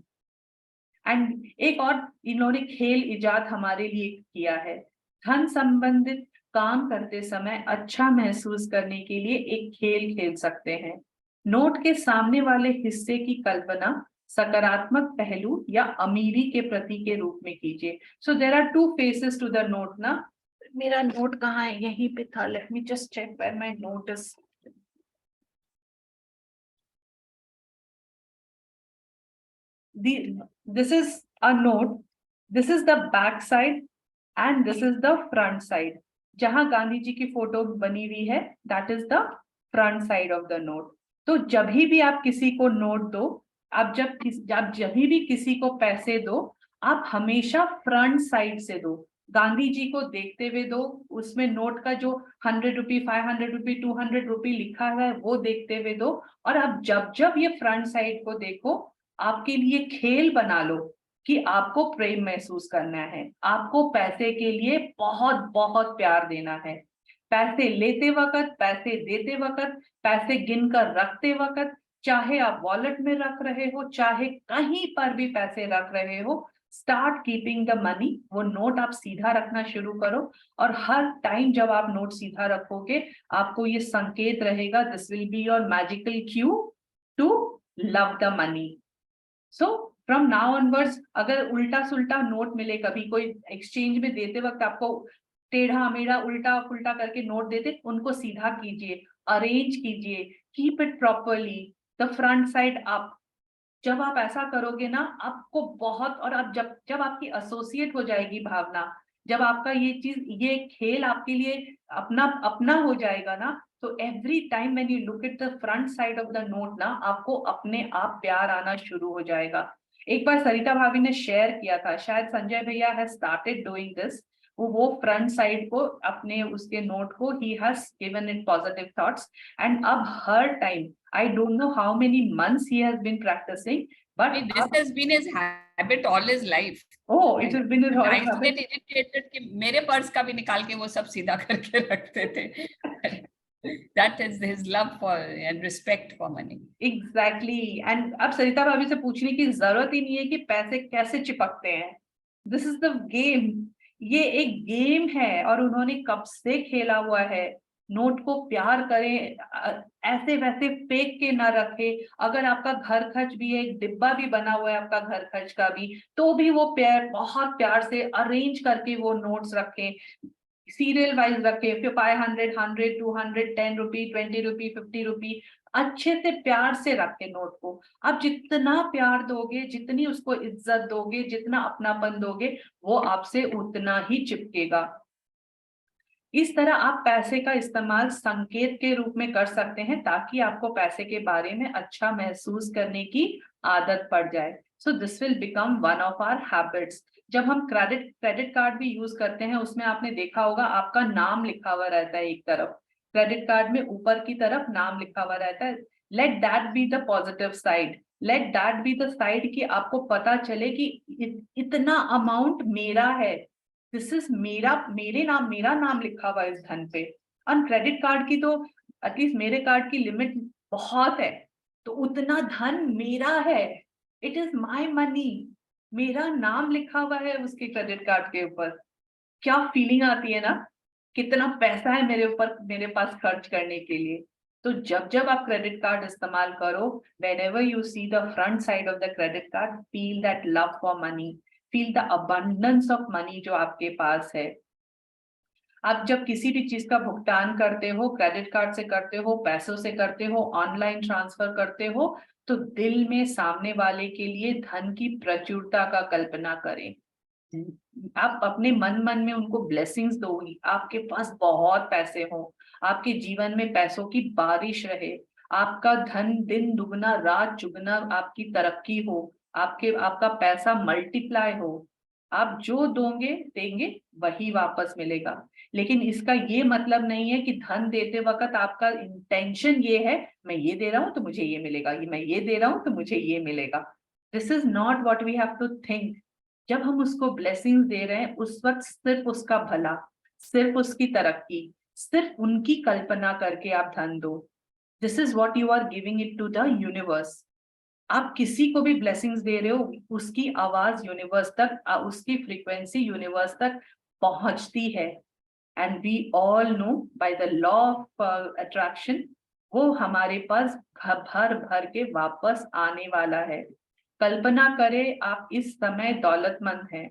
[SPEAKER 5] And एक और इन्होंने खेल इजाद हमारे लिए किया है। धन संबंधित काम करते समय अच्छा महसूस करने के लिए एक खेल खेल सकते हैं। नोट के सामने वाले हिस्से की कल्पना सकारात्मक पहलू या अमीरी के प्रतीक के रूप में कीजिए। So there are two faces to the note ना। मेरा नोट कहाँ है? यहीं पे था। Let me just check where my note is. This is a note. This is the back side and this is the front side. जहां गांधी जी की photo बनी हुई है, that is the front side of the note. तो जब भी आप किसी को नोट दो, आप जब भी किसी को पैसे दो, आप हमेशा फ्रंट साइड से दो। गांधी जी को देखते हुए दो, उसमें नोट का जो 100 रुपी, 500 रुपी, 200 रुपी लिखा है वो देखते हुए दो। और आप जब ये फ्रंट साइड को देखो, आपके लिए खेल बना लो कि आपको प्रेम महसूस करना है, आपको पैसे के लिए बहुत बहुत प्यार देना है। पैसे लेते वक्त, पैसे देते वक्त, पैसे गिनकर रखते वक्त, चाहे आप वॉलेट में रख रहे हो, चाहे कहीं पर भी पैसे रख रहे हो, स्टार्ट कीपिंग द मनी। वो नोट आप सीधा रखना शुरू करो। और हर टाइम जब आप नोट सीधा रखोगे, आपको ये संकेत रहेगा, this will be your magical cue to love the money. So from now onwards, अगर उल्टा सुल्टा नोट मिले, कभी कोई एक्सचेंज में देते वक्त आपको टेढ़ा मेढ़ा उल्टा पुल्टा करके नोट देते, उनको सीधा कीजिए, अरेंज कीजिए, keep it properly, the front side up. जब आप ऐसा करोगे ना, आपको बहुत, और आप जब आपकी एसोसिएट हो जाएगी भावना, जब आपका ये चीज, ये खेल आपके लिए अपना अपना हो जाएगा ना, तो every time when you look at the front side of the note ना, आपको अपने आप प्यार आना शुरू हो जाएगा। एक बार सरिता भाभी ने शेयर किया था, शायद संजय भैया हैज स्टार्टेड डूइंग दिस। वो फ्रंट साइड को अपने उसके नोट को he has given it positive thoughts, and अब हर time, I don't know how many months he has been practicing, but
[SPEAKER 2] this has been his habit all his life.
[SPEAKER 5] Oh, it has been his whole
[SPEAKER 2] I
[SPEAKER 5] habit.
[SPEAKER 2] get irritated कि मेरे purse का भी निकाल के वो सब सीधा करके रखते थे। That is his love for and respect for money.
[SPEAKER 5] Exactly. And अब सरिता भाभी से पूछने की जरूरत ही नहीं है कि पैसे कैसे चिपकते हैं। This is the game. ये एक गेम है और उन्होंने कब से खेला हुआ है। नोट को प्यार करें, ऐसे वैसे फेंक के ना रखे। अगर आपका घर खर्च भी है, एक डिब्बा भी बना हुआ है आपका घर खर्च का भी, तो भी वो बहुत प्यार से अरेंज करके वो नोट्स रखें, सीरियल वाइज रखें, फिर 500, 100, 200, 10 रुपी, 20 रुपी, 50 रुपी, अच्छे से प्यार से रखें नोट को। आप जितना प्यार दोगे, जितनी उसको इज्जत दोगे, जितना अपनापन दोगे, वो आपसे उतना ही चिपकेगा। इस तरह आप पैसे का इस्तेमाल संकेत के रूप में कर सकते हैं, ताकि आपको पैसे के बारे में अच्छा महसूस करने की आदत पड़ जाए। So this will become one of our habits. जब हम क्रेडिट कार्ड भी यूज करते हैं, उसमें आपने देखा होगा आपका नाम लिखा हुआ रहता है एक तरफ, क्रेडिट कार्ड में ऊपर की तरफ नाम लिखा हुआ रहता है। Let that be the positive side, let that be the side कि आपको पता चले कि इतना अमाउंट मेरा है, दिस इज मेरा नाम लिखा हुआ है इस धन पे। और क्रेडिट कार्ड की तो एटलीस्ट मेरे कार्ड की लिमिट बहुत है, तो उतना धन मेरा है, इट इज माय मनी, मेरा नाम लिखा हुआ है उसके क्रेडिट कार्ड के ऊपर। क्या फीलिंग आती है ना, कितना पैसा है मेरे ऊपर, मेरे पास खर्च करने के लिए। तो जब आप क्रेडिट कार्ड इस्तेमाल करो, whenever you see the front side of the credit card, feel that love for money, feel the abundance of money जो आपके पास है। आप जब किसी भी चीज का भुगतान करते हो, क्रेडिट कार्ड से करते हो, पैसों से करते हो, ऑनलाइन ट्रांसफर करते हो, तो दिल में सामने वाले के लिए धन की प्रचुरता का कल्पना करें। आप अपने मन मन में उनको ब्लेसिंग्स दो, आपके पास बहुत पैसे हो, आपके जीवन में पैसों की बारिश रहे, आपका धन दिन दुगना रात चुगना आपकी तरक्की हो, आपका पैसा मल्टीप्लाई हो। आप जो देंगे वही वापस मिलेगा। लेकिन इसका ये मतलब नहीं है कि धन देते वक्त आपका इंटेंशन ये है मैं ये दे रहा हूं तो मुझे ये मिलेगा, ये मैं ये दे रहा हूं तो मुझे ये मिलेगा। This is not what we have to think. जब हम उसको ब्लेसिंग्स दे रहे हैं उस वक्त सिर्फ उसका भला, सिर्फ उसकी तरक्की, सिर्फ उनकी कल्पना करके आप धन दो। This is what you are giving it to the universe. आप किसी को भी ब्लेसिंग्स दे रहे हो, उसकी आवाज यूनिवर्स तक, उसकी फ्रीक्वेंसी यूनिवर्स तक पहुंचती है। And we all know by the law of attraction वो हमारे पास भर भर के वापस आने वाला है। कल्पना करें आप इस समय दौलतमंद हैं,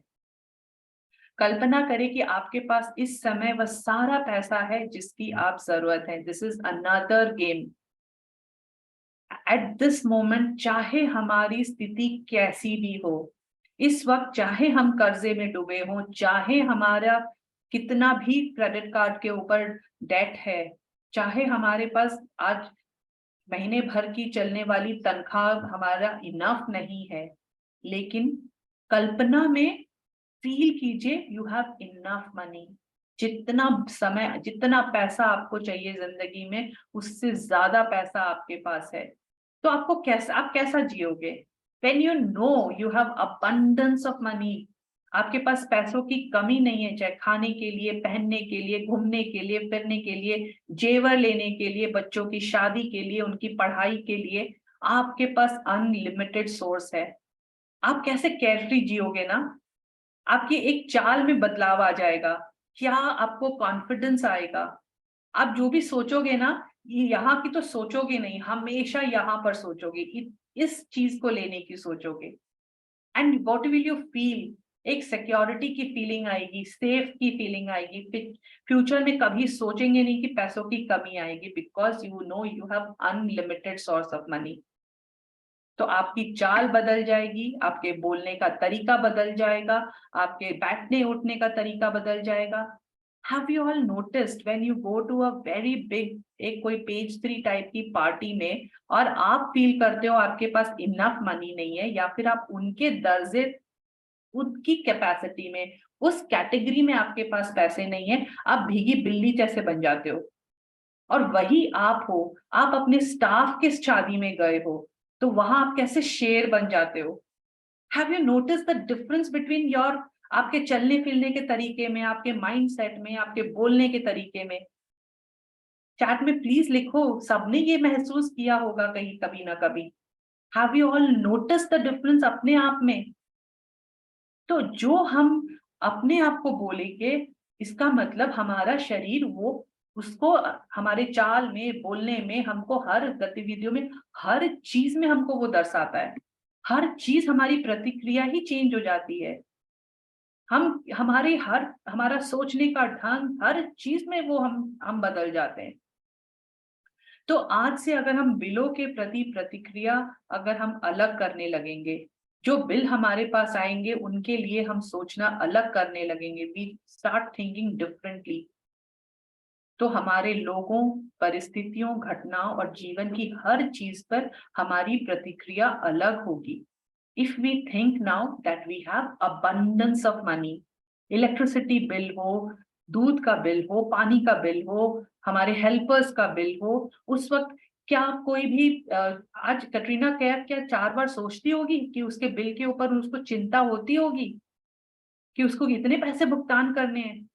[SPEAKER 5] कल्पना करें कि आपके पास इस समय वह सारा पैसा है जिसकी आप जरूरत है। This is another game. Eight this moment चाहे हमारी स्थिति कैसी भी हो, इस वक्त चाहे हम कर्जे में डूबे हों, चाहे हमारा कितना भी क्रेडिट कार्ड के ऊपर डेट है, चाहे हमारे पास आज महीने भर की चलने वाली तनख्वाह हमारा इनफ नहीं है, लेकिन कल्पना में फील कीजिए यू हैव इनफ मनी। जितना समय, जितना पैसा आपको चाहिए जिंदगी में, उससे ज्यादा पैसा आपके पास है। तो आपको आप कैसा जियोगे? When you know you have abundance of money, आपके पास पैसों की कमी नहीं है, चाहे खाने के लिए, पहनने के लिए, घूमने के लिए, फिरने के लिए, जेवर लेने के लिए, बच्चों की शादी के लिए, उनकी पढ़ाई के लिए, आपके पास अनलिमिटेड सोर्स है। आप कैसे केयरफ्री जियोगे ना? आपकी एक चाल में बदलाव आ जाएगा। क्या आपको कॉन्फिडेंस आएगा? आप जो भी सोचोगे ना, ये यहाँ की तो सोचोगे नहीं, हमेशा यहाँ पर सोचोगे, इस चीज को लेने की सोचोगे। And what will you feel? एक सिक्योरिटी की फीलिंग आएगी, सेफ की फीलिंग आएगी। फ्यूचर में कभी सोचेंगे नहीं कि पैसों की कमी आएगी, because you know you have unlimited source of money. तो आपकी चाल बदल जाएगी, आपके बोलने का तरीका बदल जाएगा, आपके बैठने उठने का तरीका बदल जाएगा। Have you all noticed when you go to a very big, एक कोई पेज 3 टाइप की पार्टी में, और आप फील करते हो आपके पास इनफ मनी नहीं है, या फिर आप उनके दर्जे, उनकी कैपेसिटी में, उस कैटेगरी में आपके पास पैसे नहीं है, आप भीगी बिल्ली जैसे बन जाते हो। और वही आप हो, आप अपने स्टाफ के शादी में गए हो, तो वहां आप कैसे शेर बन जाते हो। Have you noticed the difference between your, आपके चलने फिरने के तरीके में, आपके माइंडसेट में, आपके बोलने के तरीके में? चैट में प्लीज लिखो, सबने ये महसूस किया होगा कहीं कभी ना कभी। Have you all noticed the difference अपने आप में? तो जो हम अपने आप को बोलेंगे, इसका मतलब हमारा शरीर वो उसको हमारे चाल में, बोलने में, हमको हर गतिविधियों में, हर चीज में हमको वो दर्शाता है। हर चीज हमारी प्रतिक्रिया ही चेंज हो जाती है। हमारा सोचने का ढंग, हर चीज में वो हम बदल जाते हैं। तो आज से अगर हम बिलों के प्रति प्रतिक्रिया अगर हम अलग करने लगेंगे, जो बिल हमारे पास आएंगे उनके लिए हम सोचना अलग करने लगेंगे, वी स्टार्ट थिंकिंग डिफरेंटली, तो हमारे लोगों, परिस्थितियों, घटनाओं और जीवन की हर चीज पर हमारी प्रतिक्रिया अलग होगी। If we think now that we have abundance of money, electricity bill हो, दूध का बिल हो, पानी का बिल हो, हमारे हेल्पर्स का बिल हो, उस वक्त क्या कोई भी आज कटरीना कैफ क्या 4 बार सोचती होगी कि उसके बिल के ऊपर उसको चिंता होती होगी कि उसको कितने पैसे भुगतान करने हैं?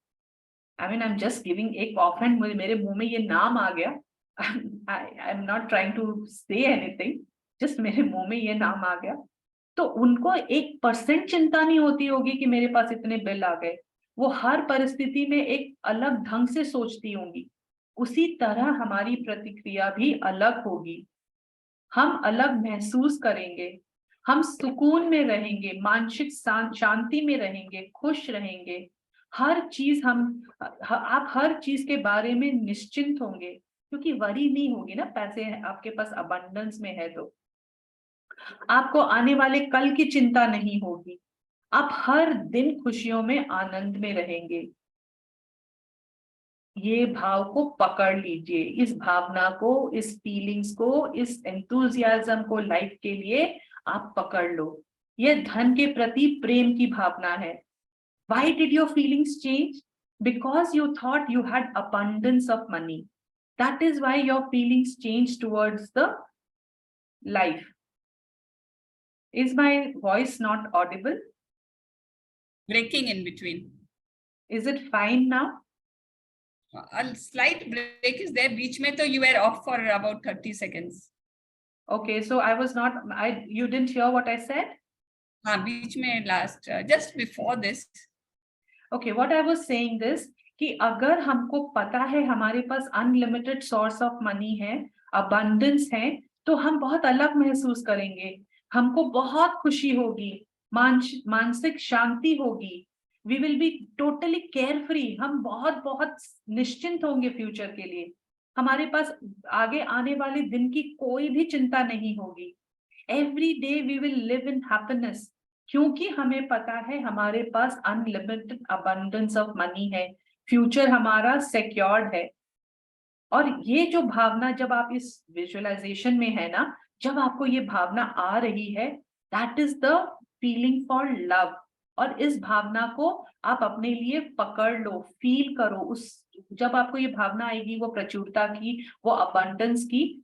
[SPEAKER 5] I mean, I'm just giving एक ऑफेंड, मेरे मुंह में ये नाम आ गया। I'm not trying to say anything, just मेरे मुंह में ये नाम आ गया। तो उनको 1% चिंता नहीं होती होगी कि मेरे पास इतने बिल आ गए। वो हर परिस्थिति में एक अलग ढंग से सोचती होंगी। उसी तरह हमारी प्रतिक्रिया भी अलग होगी। हम अलग महसूस करेंगे, हम सुकून में रहेंगे, मानसिक शांति में रहेंगे, खुश रहेंगे। हर चीज आप हर चीज के बारे में निश्चिंत होंगे, क्योंकि वरी नहीं होगी ना, पैसे आपके पास अबंडेंस में है तो आपको आने वाले कल की चिंता नहीं होगी। आप हर दिन खुशियों में, आनंद में रहेंगे। ये भाव को पकड़ लीजिए, इस भावना को, इस फीलिंग्स को, इस एंथुजियाज्म को लाइफ के लिए आप पकड़ लो। ये धन के प्रति प्रेम की भावना है। Why did your feelings change? Because you thought you had abundance of money. That is why your feelings changed towards the life. Is my voice not audible?
[SPEAKER 2] Breaking in between.
[SPEAKER 5] Is it fine now?
[SPEAKER 2] A slight break is there. Beach mein to you were off for about 30 seconds.
[SPEAKER 5] Okay, so I was not, you didn't hear what I said?
[SPEAKER 2] हाँ, बीच में last, just before this.
[SPEAKER 5] Okay, what I was saying this, कि अगर हमको पता है हमारे पास unlimited source of money है, अबंडेंस है, तो हम बहुत अलग महसूस करेंगे, हमको बहुत खुशी होगी, मानसिक शांति होगी, we will be totally carefree, हम बहुत बहुत निश्चिंत होंगे फ्यूचर के लिए, हमारे पास आगे आने वाले दिन की कोई भी चिंता नहीं होगी। Every day we will live in happiness, क्योंकि हमें पता है हमारे पास अनलिमिटेड अबंडेंस ऑफ मनी है, फ्यूचर हमारा सिक्योर्ड है। और ये जो भावना जब आप इस विजुअलाइजेशन में है ना, जब आपको ये भावना आ रही है, that is the feeling for love. और इस भावना को आप अपने लिए पकड़ लो, फील करो। उस जब आपको ये भावना आएगी, वो प्रचुरता की, वो अबंडेंस की,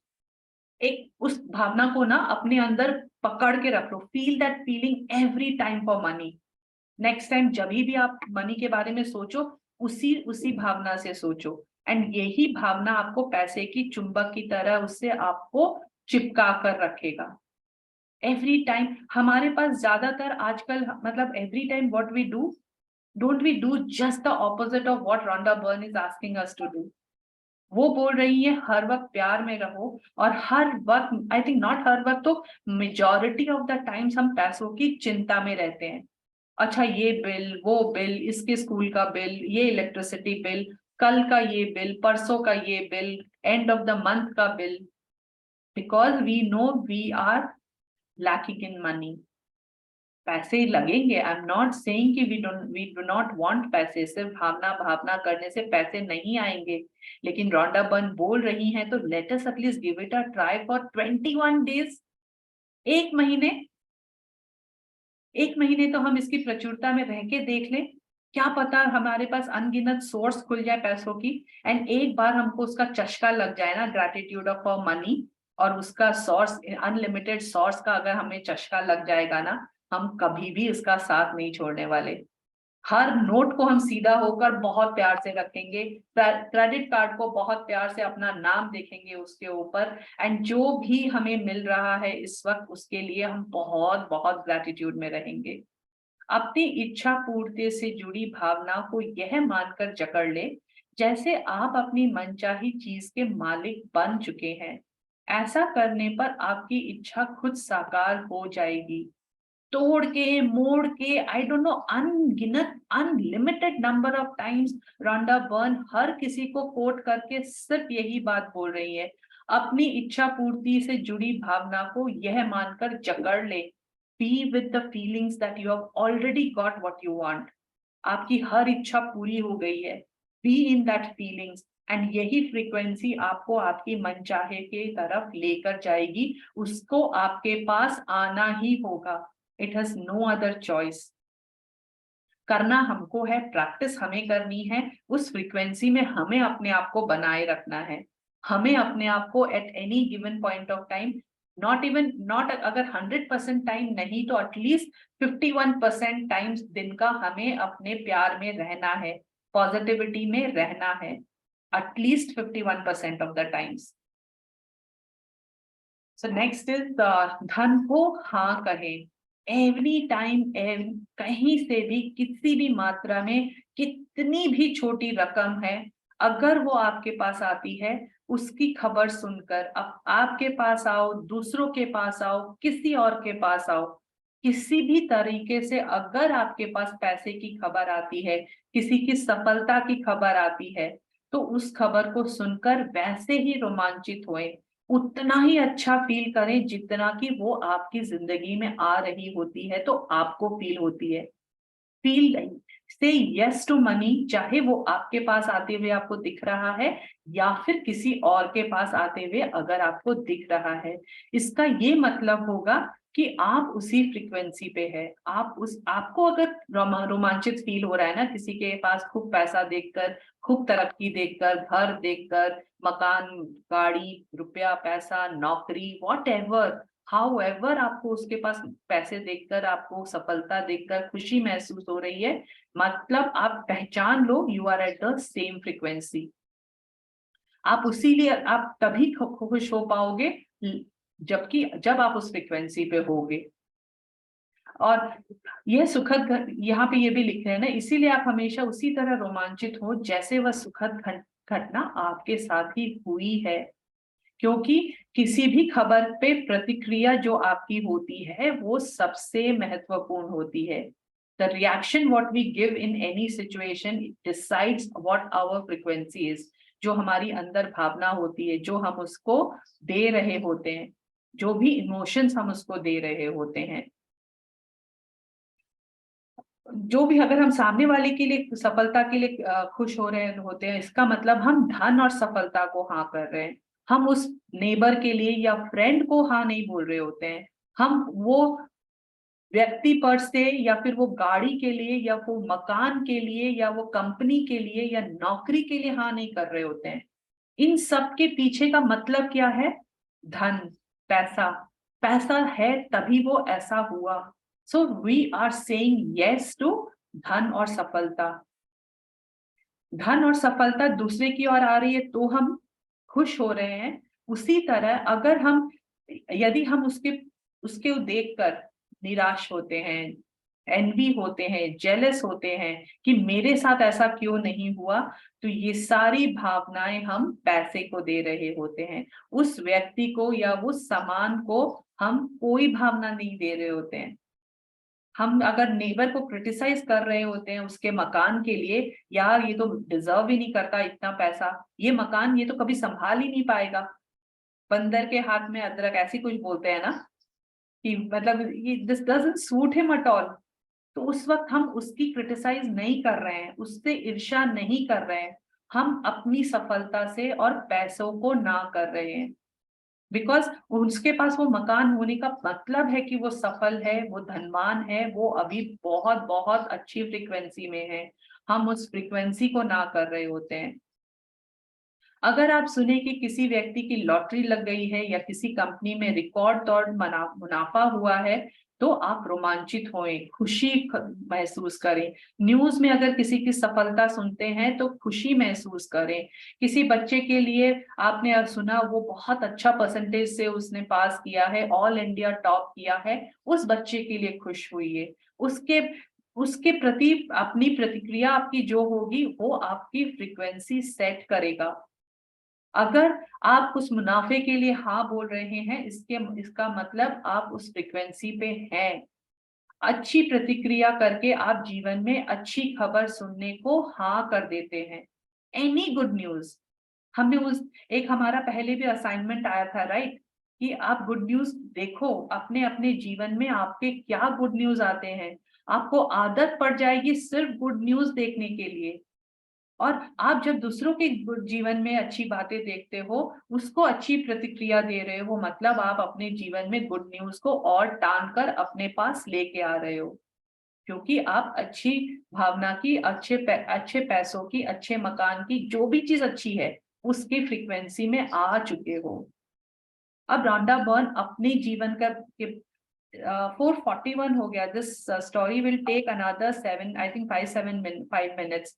[SPEAKER 5] एक उस भावना को ना अपने अंदर पकड़ के रख लो। Feel that feeling every time for money. Next time जब भी आप मनी के बारे में सोचो, उसी भावना से सोचो। एंड यही भावना आपको पैसे की चुंबक की तरह उससे आपको चिपका कर रखेगा। एवरी टाइम हमारे पास ज्यादातर आजकल, मतलब every time what we do, don't we do just the opposite of what Rhonda Byrne is asking us to do. वो बोल रही है हर वक्त प्यार में रहो, और हर वक्त, आई थिंक नॉट हर वक्त, तो मेजॉरिटी ऑफ द टाइम्स हम पैसों की चिंता में रहते हैं। अच्छा, ये बिल, वो बिल, इसके स्कूल का बिल, ये इलेक्ट्रिसिटी बिल, कल का ये बिल, परसों का ये bill, end of the month का bill, because we know we are lacking in money. पैसे लगेंगे, आई एम नॉट सेइंग कि वी डू नॉट वांट पैसे, सिर्फ भावना करने से पैसे नहीं आएंगे। लेकिन रोंडा बर्न बोल रही हैं, तो let us at least give it a try for 21 days. एक महीने तो हम इसकी प्रचुरता में रह के देख लें, क्या पता हमारे पास अनगिनत सोर्स खुल जाए पैसों की। एंड एक बार हमको उसका चस्का लग जाए ना, ग्रैटिट्यूड ऑफ मनी, और उसका सोर्स, अनलिमिटेड सोर्स का अगर हमें चस्का लग जाएगा ना, हम कभी भी इसका साथ नहीं छोड़ने वाले। हर नोट को हम सीधा होकर बहुत प्यार से रखेंगे, क्रेडिट कार्ड को बहुत प्यार से अपना नाम देखेंगे उसके ऊपर, एंड जो भी हमें मिल रहा है इस वक्त, उसके लिए हम बहुत बहुत ग्रैटिट्यूड में रहेंगे। अपनी इच्छा पूर्ति से जुड़ी भावना को यह मानकर जकड़ ले जैसे आप अपनी मनचाही चीज के मालिक बन चुके हैं। ऐसा करने पर आपकी इच्छा खुद साकार हो जाएगी। तोड़ के, मोड़ के, आई डोंट नो, अनगिनत, unlimited number of times Rhonda Byrne हर किसी को कोट करके सिर्फ यही बात बोल रही है, अपनी इच्छा पूर्ति से जुड़ी भावना को यह मानकर जकड़ ले, be with the feelings that you have already got what you want. आपकी हर इच्छा पूरी हो गई है, be in that feelings, and यही फ्रीक्वेंसी आपको आपकी मनचाहे के तरफ लेकर जाएगी। उसको आपके पास आना ही होगा। It has no other choice. करना हमको है, प्रैक्टिस हमें करनी है, उस फ्रीक्वेंसी में हमें अपने आप को बनाए रखना है। हमें अपने आप को at any given point of time, not अगर 100% टाइम नहीं तो एटलीस्ट 51% टाइम्स दिन का हमें अपने प्यार में रहना है, पॉजिटिविटी में रहना है, at least 51% of the times. So next is धन को हाँ कहे। एवरी टाइम, कहीं से भी, किसी भी मात्रा में, कितनी भी छोटी रकम है, अगर वो आपके पास आती है, उसकी खबर सुनकर अब आपके पास आओ, दूसरों के पास आओ, किसी और के पास आओ, किसी भी तरीके से अगर आपके पास पैसे की खबर आती है, किसी की सफलता की खबर आती है, तो उस खबर को सुनकर वैसे ही रोमांचित होएं, उतना ही अच्छा फील करें जितना कि वो आपकी जिंदगी में आ रही होती है तो आपको फील होती है। फील से यस टू मनी, चाहे वो आपके पास आते हुए आपको दिख रहा है या फिर किसी और के पास आते हुए अगर आपको दिख रहा है। इसका ये मतलब होगा कि आप उसी फ्रीक्वेंसी पे है। आपको अगर रोमांचित फील हो रहा है ना किसी के पास खूब पैसा देखकर, खूब तरक्की देखकर, घर देखकर, मकान, गाड़ी, रुपया, पैसा, नौकरी, व्हाटएवर, हाउएवर आपको उसके पास पैसे देखकर, आपको सफलता देखकर खुशी महसूस हो रही है, मतलब आप पहचान लो you are at the same frequency. आप उसीलिए आप तभी खुश हो पाओगे जब आप उस फ्रीक्वेंसी पे होगे। और यह सुखद, यहाँ पे ये भी लिख रहे हैं ना, इसीलिए आप हमेशा उसी तरह रोमांचित हो जैसे वह सुखद घटना आपके साथ ही हुई है। क्योंकि किसी भी खबर पे प्रतिक्रिया जो आपकी होती है वो सबसे महत्वपूर्ण होती है। The reaction what we give in any situation decides what our frequency is। जो हमारी अंदर भावना होती है, जो हम उसको दे रहे होते हैं, जो भी इमोशंस हम उसको दे रहे होते हैं, जो भी, अगर हम सामने वाले के लिए सफलता के लिए खुश हो रहे होते हैं, इसका मतलब हम धन और सफलता को हाँ कर रहे हैं। हम उस नेबर के लिए या फ्रेंड को हाँ नहीं बोल रहे होते हैं। हम वो व्यक्ति पर से या फिर वो गाड़ी के लिए या वो मकान के लिए या वो कंपनी के लिए या नौकरी के लिए हाँ नहीं कर रहे होते हैं। इन सब के पीछे का मतलब क्या है? धन, पैसा। पैसा है तभी वो ऐसा हुआ। So we are saying yes to धन और सफलता। धन और सफलता दूसरे की ओर आ रही है तो हम खुश हो रहे हैं। उसी तरह अगर हम, यदि हम उसके देखकर निराश होते हैं, एनवी होते हैं, जेलस होते हैं कि मेरे साथ ऐसा क्यों नहीं हुआ, तो ये सारी भावनाएं हम पैसे को दे रहे होते हैं। उस व्यक्ति को या उस सामान को हम कोई भावना नहीं दे रहे होते हैं। हम अगर नेबर को क्रिटिसाइज कर रहे होते हैं उसके मकान के लिए, यार ये तो डिजर्व ही नहीं करता इतना पैसा, ये मकान ये तो कभी संभाल ही नहीं पाएगा, बंदर के हाथ में अदरक, ऐसी कुछ बोलते हैं ना, कि मतलब ये this doesn't suit him at all. तो उस वक्त हम उसकी क्रिटिसाइज नहीं कर रहे हैं, उससे ईर्ष्या नहीं कर रहे हैं, हम अपनी सफलता से और पैसों को ना कर रहे हैं। बिकॉज उसके पास वो मकान होने का मतलब है कि वो सफल है, वो धनवान है, वो अभी बहुत बहुत अच्छी फ्रीक्वेंसी में है। हम उस फ्रीक्वेंसी को ना कर रहे होते हैं। अगर आप सुने कि किसी व्यक्ति की लॉटरी लग गई है या किसी कंपनी में रिकॉर्ड तोड़ मुनाफा हुआ है, तो आप रोमांचित होएं, खुशी महसूस करें। न्यूज में अगर किसी की सफलता सुनते हैं तो खुशी महसूस करें। किसी बच्चे के लिए आपने सुना वो बहुत अच्छा परसेंटेज से उसने पास किया है, ऑल इंडिया टॉप किया है, उस बच्चे के लिए खुश हुई। उसके प्रति अपनी प्रतिक्रिया आपकी जो होगी वो आपकी फ्रीक्वेंसी सेट करेगा। अगर आप उस मुनाफे के लिए हाँ बोल रहे हैं, इसका मतलब आप उस फ्रीक्वेंसी पे हैं। अच्छी प्रतिक्रिया करके आप जीवन में अच्छी खबर सुनने को हाँ कर देते हैं। एनी गुड न्यूज, हमने एक हमारा पहले भी असाइनमेंट आया था, राइट, कि आप गुड न्यूज देखो अपने अपने जीवन में, आपके क्या गुड न्यूज आते हैं। आपको आदत पड़ जाएगी सिर्फ गुड न्यूज देखने के लिए, और आप जब दूसरों के जीवन में अच्छी बातें देखते हो, उसको अच्छी प्रतिक्रिया दे रहे हो, मतलब आप अपने जीवन में गुड न्यूज को और टान कर अपने पास लेके आ रहे हो, क्योंकि आप अच्छी भावना की, अच्छे पैसों की, अच्छे मकान की, जो भी चीज अच्छी है उसकी फ्रीक्वेंसी में आ चुके हो। अब रॉन्डा बर्न अपने जीवन का 4:41 हो गया। This story will take another 5 minutes.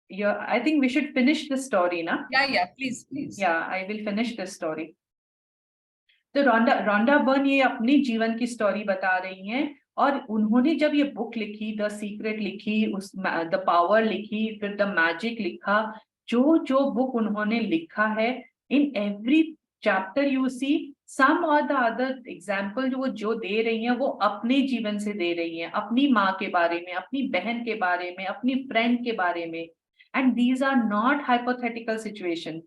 [SPEAKER 5] Yeah, I think we should finish the story, na?
[SPEAKER 2] Yeah, please.
[SPEAKER 5] Yeah, I will finish the story. तो रॉन्डा बर्न ये अपनी जीवन की स्टोरी बता रही हैं, और उन्होंने जब ये बुक लिखी, द सीक्रेट लिखी, द पावर लिखी, फिर द मैजिक लिखा, जो बुक उन्होंने लिखा है, in every chapter you see some or the other example जो दे रही हैं वो अपने जीवन से दे रही हैं, अपनी माँ के बारे में, अपनी बहन के बारे में, अपनी फ्रेंड के बारे में, and these are not hypothetical situation.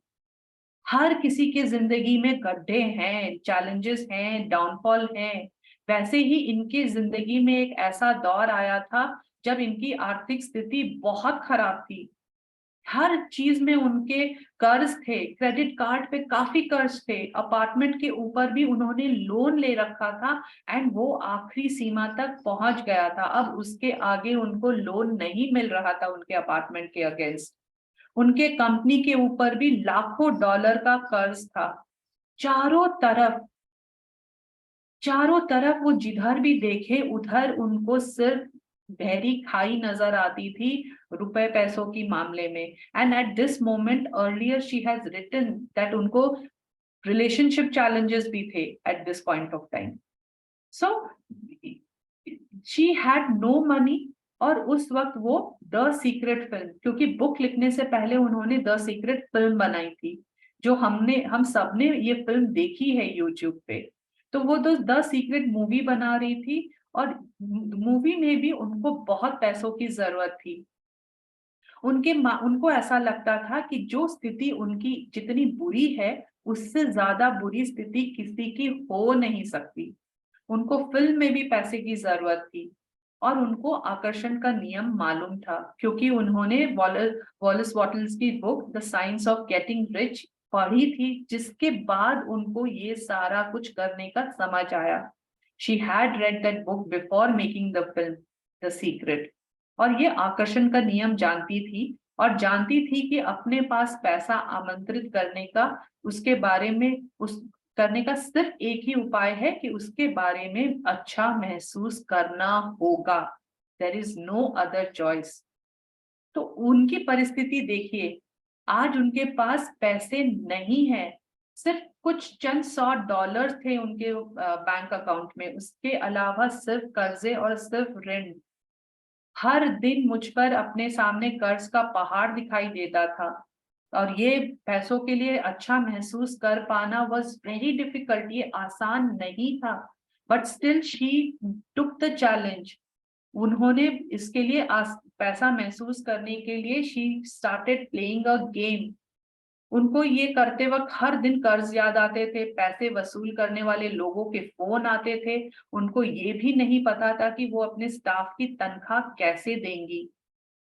[SPEAKER 5] हर किसी के जिंदगी में गड्ढे हैं, चैलेंजेस हैं, डाउनफॉल हैं। वैसे ही इनकी जिंदगी में एक ऐसा दौर आया था जब इनकी आर्थिक स्थिति बहुत खराब थी। हर चीज में उनके कर्ज थे, क्रेडिट कार्ड पे काफी कर्ज थे, अपार्टमेंट के ऊपर भी उन्होंने लोन ले रखा था एंड वो आखिरी सीमा तक पहुंच गया था। अब उसके आगे उनको लोन नहीं मिल रहा था उनके अपार्टमेंट के अगेंस्ट। उनके कंपनी के ऊपर भी लाखों डॉलर का कर्ज था। चारों तरफ वो जिधर भी देखे उधर उनको सिर्फ गहरी खाई नजर आती थी रुपए पैसों की मामले में। And at this moment earlier she has written that उनको रिलेशनशिप चैलेंजेस भी थे at this point of time. So she had no money. और उस वक्त वो द सीक्रेट फिल्म, क्योंकि बुक लिखने से पहले उन्होंने द सीक्रेट फिल्म बनाई थी जो हम सबने ये फिल्म देखी है यूट्यूब पे। तो वो द सीक्रेट मूवी बना रही थी और मूवी में भी उनको बहुत पैसों की जरूरत थी। उनको ऐसा लगता था कि जो स्थिति उनकी जितनी बुरी है उससे ज्यादा बुरी स्थिति किसी की हो नहीं सकती। उनको फिल्म में भी पैसे की जरूरत थी और उनको आकर्षण का नियम मालूम था क्योंकि उन्होंने वॉलेस वॉटल्स की book the science of getting rich पढ़ी थी, जिसके बाद उनको ये सारा कुछ करने का समझ आया। She had read that book before making the film the secret. और ये आकर्षण का नियम जानती थी और जानती थी कि अपने पास पैसा आमंत्रित करने का उसके बारे में करने का सिर्फ एक ही उपाय है कि उसके बारे में अच्छा महसूस करना होगा। There is no other choice. तो उनकी परिस्थिति देखिए, आज उनके पास पैसे नहीं है, सिर्फ कुछ चंद $100 थे उनके बैंक अकाउंट में, उसके अलावा सिर्फ कर्जे और सिर्फ ऋण। हर दिन मुझ पर अपने सामने कर्ज का पहाड़ दिखाई देता था और ये पैसों के लिए अच्छा महसूस कर पाना वाज वेरी डिफिकल्ट। ये आसान नहीं था, but still she took the challenge. उन्होंने इसके लिए पैसा महसूस करने के लिए she started playing a game. उनको ये करते वक्त हर दिन कर्ज याद आते थे, पैसे वसूल करने वाले लोगों के फोन आते थे। उनको ये भी नहीं पता था कि वो अपने स्टाफ की तनख्वाह कैसे देंगी।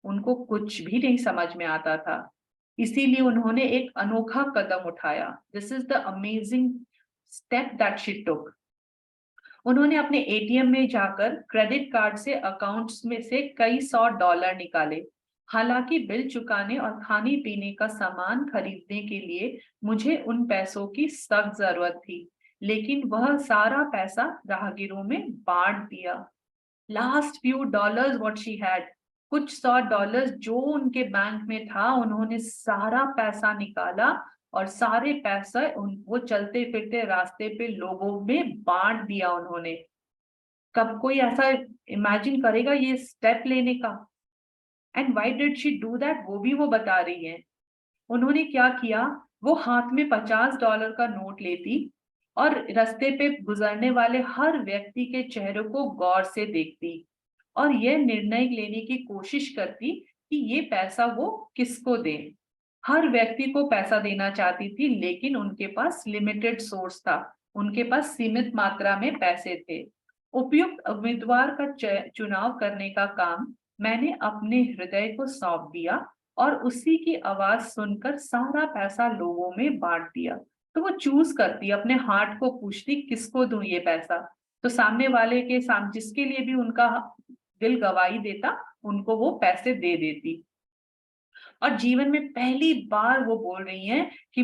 [SPEAKER 5] उनको कुछ भी नहीं समझ में आता था। इसीलिए उन्होंने एक अनोखा कदम उठाया। This is the amazing step that she took. उन्होंने अपने एटीएम में जाकर क्रेडिट कार्ड से अकाउंट्स में से कई $100 निकाले। हालांकि बिल चुकाने और खाने पीने का सामान खरीदने के लिए मुझे उन पैसों की सख्त जरूरत थी, लेकिन वह सारा पैसा राहगीरों में बांट दिया। Last few dollars what she had, कुछ $100 जो उनके बैंक में था, उन्होंने सारा पैसा निकाला और सारे पैसा वो चलते फिरते रास्ते पे लोगों में बांट दिया उन्होंने। कब कोई ऐसा इमेजिन करेगा ये स्टेप लेने का? And why did she do that, वो भी वो बता रही है। उन्होंने क्या किया, वो हाथ में $50 का नोट लेती और रास्ते पे गुजरने वाले हर व्यक्ति के चेहरे को गौर से देखती और यह निर्णय लेने की कोशिश करती कि ये पैसा वो किसको दे। हर व्यक्ति को पैसा देना चाहती थी, लेकिन उनके पास लिमिटेड सोर्स था, उनके पास सीमित मात्रा में पैसे थे। उपयुक्त उम्मीदवार का चुनाव करने का काम मैंने अपने हृदय को सौंप दिया और उसी की आवाज सुनकर सारा पैसा लोगों में बांट दिया। तो वो चूज करती, अपने हार्ट को पूछती किसको दूं ये पैसा। तो सामने वाले के जिसके लिए भी उनका दिल गवाही देता, उनको वो पैसे दे देती। और जीवन में पहली बार वो बोल रही हैं कि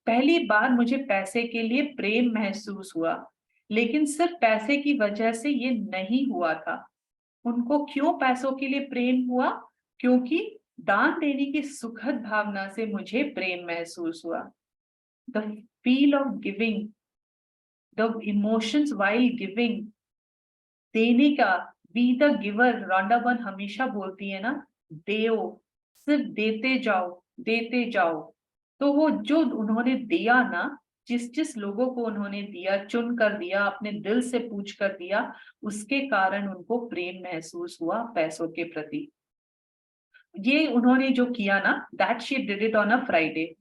[SPEAKER 5] पहली बार मुझे पैसे के लिए प्रेम महसूस हुआ, लेकिन सिर्फ पैसे की वजह से ये नहीं हुआ था। उनको क्यों पैसों के लिए प्रेम हुआ? क्योंकि दान देने की सुखद भावना से मुझे प्रेम महसूस हुआ। The feel of giving, the emotions while giving, देने का, be the giver. Rhonda burn हमेशा बोलती है ना, देओ, सिर्फ देते जाओ देते जाओ। तो वो जो उन्होंने दिया ना, जिस जिस लोगों को उन्होंने दिया, चुन कर दिया, अपने दिल से पूछ कर दिया, उसके कारण उनको प्रेम महसूस हुआ पैसों के प्रति। ये उन्होंने जो किया ना, that she did it on a Friday,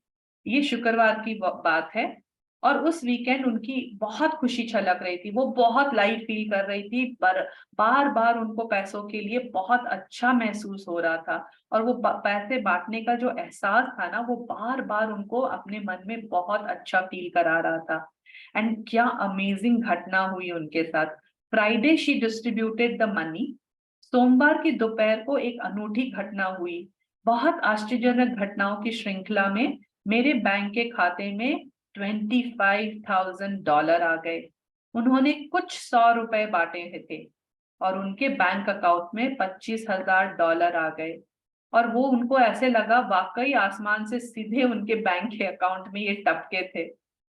[SPEAKER 5] ये शुक्रवार की बात है। और उस वीकेंड उनकी बहुत खुशी छलक रही थी, वो बहुत लाइट फील कर रही थी, पर बार बार उनको पैसों के लिए बहुत अच्छा महसूस हो रहा था। और वो पैसे बांटने का जो एहसास था ना, वो बार बार उनको अपने मन में बहुत अच्छा फील करा रहा था। एंड क्या अमेजिंग घटना हुई उनके साथ। Friday she distributed the money. सोमवार की दोपहर को एक अनूठी घटना हुई। बहुत आश्चर्यजनक घटनाओं की श्रृंखला में मेरे बैंक के खाते में $25,000 आ गए। उन्होंने कुछ 100 रुपए बांटे थे और उनके बैंक अकाउंट में $25,000 आ गए। और वो उनको ऐसे लगा वाकई आसमान से सीधे उनके बैंक के अकाउंट में ये टपके थे।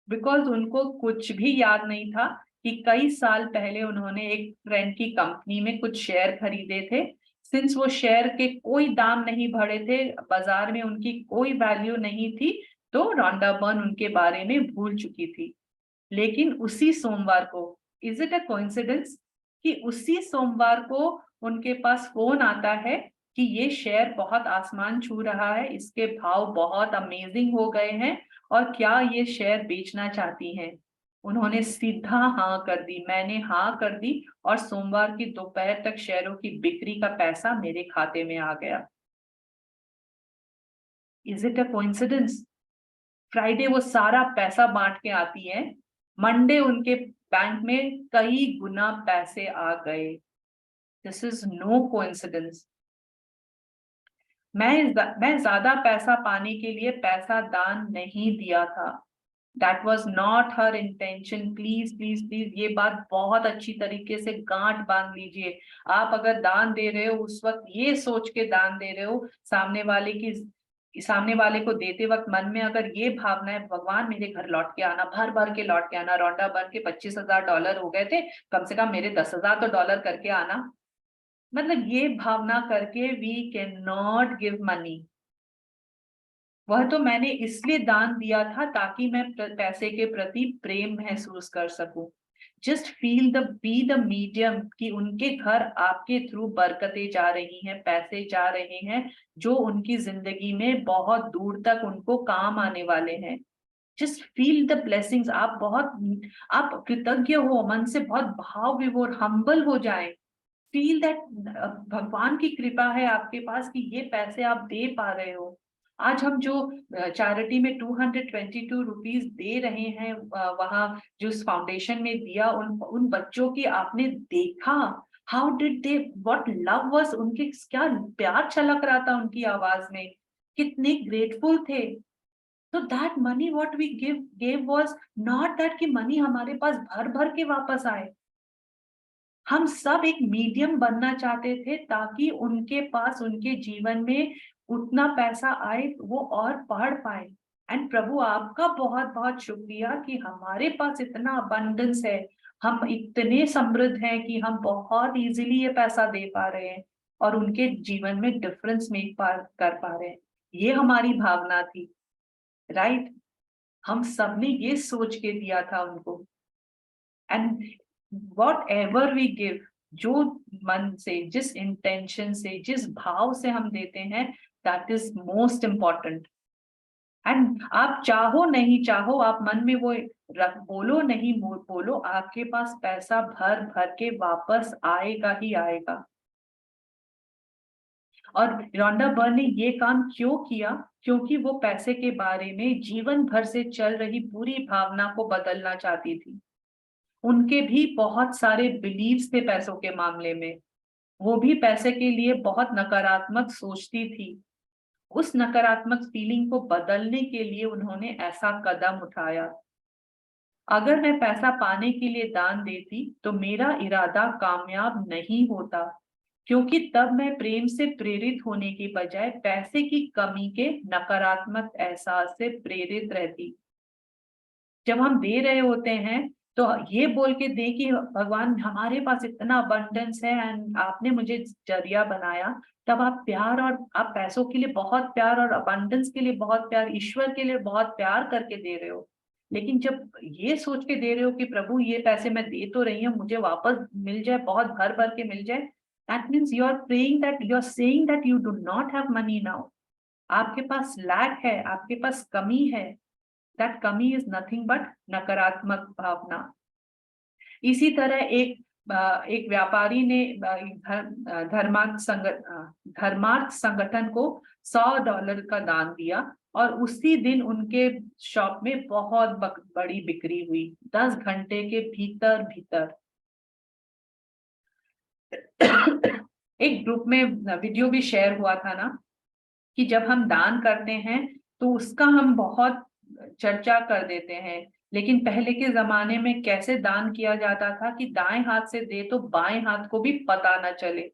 [SPEAKER 5] बिकॉज उनको कुछ भी याद नहीं था कि कई साल पहले उन्होंने एक फ्रेंड की कंपनी में कुछ शेयर खरीदे थे। सिंस वो शेयर के कोई दाम नहीं बढ़े थे, बाजार में उनकी कोई वैल्यू नहीं थी, तो रॉन्डा बर्न उनके बारे में भूल चुकी थी। लेकिन उसी सोमवार को, इज इट अ कोइंसिडेंस कि उसी सोमवार को उनके पास फोन आता है कि ये शेयर बहुत आसमान छू रहा है, इसके भाव बहुत अमेजिंग हो गए हैं और क्या ये शेयर बेचना चाहती हैं। उन्होंने सीधा हाँ कर दी, मैंने हाँ कर दी, और सोमवार की दोपहर तक शेयरों की बिक्री का पैसा मेरे खाते में आ गया। Is it a coincidence? Friday वो सारा पैसा बांट के आती है, मंडे उनके बैंक में कई गुना पैसे आ गए। This is no coincidence. मैं ज्यादा पैसा पाने के लिए पैसा दान नहीं दिया था। That was not her intention. Please please please ये बात बहुत अच्छी तरीके से गांठ बांध लीजिए। आप अगर दान दे रहे हो, उस वक्त ये सोच के दान दे रहे हो, सामने वाले को देते वक्त मन में अगर ये भावना है, भगवान मेरे घर लौट के आना, भर भर के लौट के आना, रॉन्डा बर्न के $25,000 हो गए थे, कम से कम मेरे $10,000 तो डॉलर करके आना। मतलब ये भावना करके we can not give money. वह तो मैंने इसलिए दान दिया था ताकि मैं पैसे के प्रति प्रेम महसूस कर सकूं। Just feel be the medium कि उनके घर आपके थ्रू बरकतें जा रही हैं, पैसे जा रहे हैं जो उनकी जिंदगी में बहुत दूर तक उनको काम आने वाले हैं। Just feel the blessings. आप कृतज्ञ हो, मन से बहुत भाव विभोर हम्बल हो जाए। फील दैट भगवान की कृपा है आपके पास कि ये पैसे आप दे पा रहे हो। आज हम जो चैरिटी में 222 रुपीज दे रहे हैं, वहां जो फाउंडेशन में दिया, उन बच्चों की आपने देखा, how did they, what love was, उनके क्या प्यार छलक रहा था उनकी आवाज में, कितने ग्रेटफुल थे। तो that money what we gave was not that कि मनी हमारे पास भर भर के वापस आए। हम सब एक मीडियम बनना चाहते थे ताकि उनके पास उनके जीवन में उतना पैसा आए वो और पढ़ पाए। एंड प्रभु आपका बहुत बहुत शुक्रिया कि हमारे पास इतना अबंडेंस है, हम इतने समृद्ध हैं कि हम बहुत इजीली ये पैसा दे पा रहे हैं और उनके जीवन में डिफरेंस कर पा रहे हैं। ये हमारी भावना थी, राइट? हम सब ने ये सोच के दिया था उनको। एंड whatever we give, जो मन से, जिस इंटेंशन से, जिस भाव से हम देते हैं, that is most important. And आप चाहो नहीं चाहो, आप मन में वो बोलो नहीं बोलो, आपके पास पैसा भर भर के वापस आएगा ही आएगा। और रॉन्डा बर्न ने ये काम क्यों किया? क्योंकि वो पैसे के बारे में जीवन भर से चल रही पूरी भावना को बदलना चाहती थी। उनके भी बहुत सारे बिलीव्स थे पैसों के मामले में, वो भी पैसे के लिए बहुत नकारात्मक सोचती थी। उस नकारात्मक फीलिंग को बदलने के लिए उन्होंने ऐसा कदम उठाया। अगर मैं पैसा पाने के लिए दान देती तो मेरा इरादा कामयाब नहीं होता, क्योंकि तब मैं प्रेम से प्रेरित होने की बजाय पैसे की कमी के नकारात्मक एहसास से प्रेरित रहती। जब हम दे रहे होते हैं तो ये बोल के दे कि भगवान हमारे पास इतना अबंडेंस है एंड आपने मुझे जरिया बनाया, तब आप प्यार, और आप पैसों के लिए बहुत प्यार और अबंडेंस के लिए बहुत प्यार, ईश्वर के लिए बहुत प्यार करके दे रहे हो। लेकिन जब ये सोच के दे रहे हो कि प्रभु ये पैसे मैं दे तो रही हूँ, मुझे वापस मिल जाए, बहुत भर भर के मिल जाए, that means you are praying that, you are saying that you do not have money now. आपके पास लैक है, आपके पास कमी है। दैट कमी इज नथिंग बट नकारात्मक भावना। इसी तरह एक व्यापारी ने धर्मार्थ संगठन को $100 का दान दिया और उसी दिन उनके शॉप में बहुत बड़ी बिक्री हुई 10 घंटे के भीतर भीतर। एक ग्रुप में वीडियो भी शेयर हुआ था ना कि जब हम दान करते हैं तो उसका हम बहुत चर्चा कर देते हैं, लेकिन पहले के जमाने में कैसे दान किया जाता था कि दाएं हाथ से दे तो बाएं हाथ को भी पता ना चले,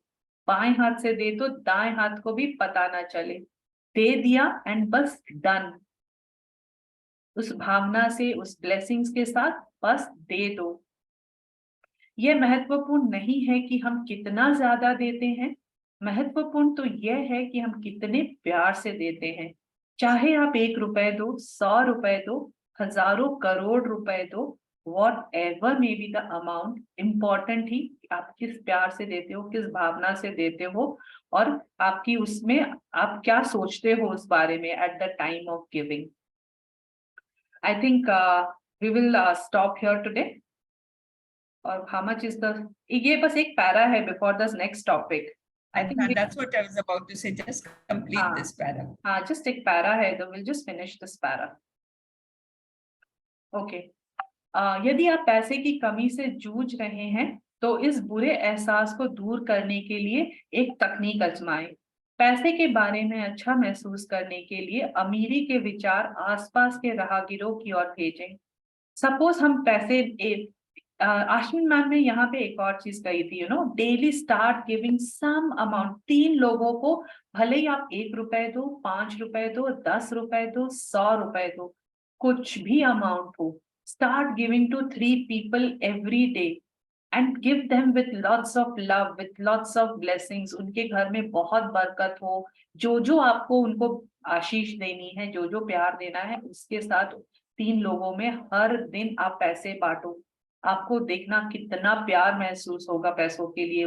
[SPEAKER 5] बाएं हाथ से दे तो दाएं हाथ को भी पता ना चले, दे दिया एंड बस डन। उस भावना से, उस ब्लेसिंग्स के साथ बस दे दो। यह महत्वपूर्ण नहीं है कि हम कितना ज्यादा देते हैं, महत्वपूर्ण तो यह है कि हम कितने प्यार से देते हैं। चाहे आप 1 रुपए दो, 100 रुपए दो, हजारों करोड़ रुपए दो, whatever may be the amount, important ही आप किस प्यार से देते हो, किस भावना से देते हो और आपकी उसमें आप क्या सोचते हो उस बारे में at the time of giving. I think we will stop here today. और how much is the, ये बस एक पैरा है before the next topic. I think
[SPEAKER 2] that's what I was about to say. Just complete this para.
[SPEAKER 5] हाँ, just एक para है, तो we'll just finish this para. Okay. यदि आप पैसे की कमी से जूझ रहे हैं तो इस बुरे एहसास को दूर करने के लिए एक तकनीक आजमाएं। पैसे के बारे में अच्छा महसूस करने के लिए अमीरी के विचार आसपास के राहगीरों की ओर भेजें। सपोज हम पैसे आश्विन मैम ने यहाँ पे एक और चीज कही थी, daily start giving some amount. 3 लोगों को, भले ही आप 1 रुपए दो, 5 रुपए दो, 10 रुपए दो, 100 रुपए दो, कुछ भी अमाउंट हो, start giving to 3 people every day and give them with lots of love, with lots of blessings. उनके घर में बहुत बरकत हो, जो आपको उनको आशीष देनी है, जो प्यार देना है, उसके साथ 3 लोगों में हर दिन आप पैसे बांटो। आपको देखना कितना प्यार महसूस होगा पैसों के लिए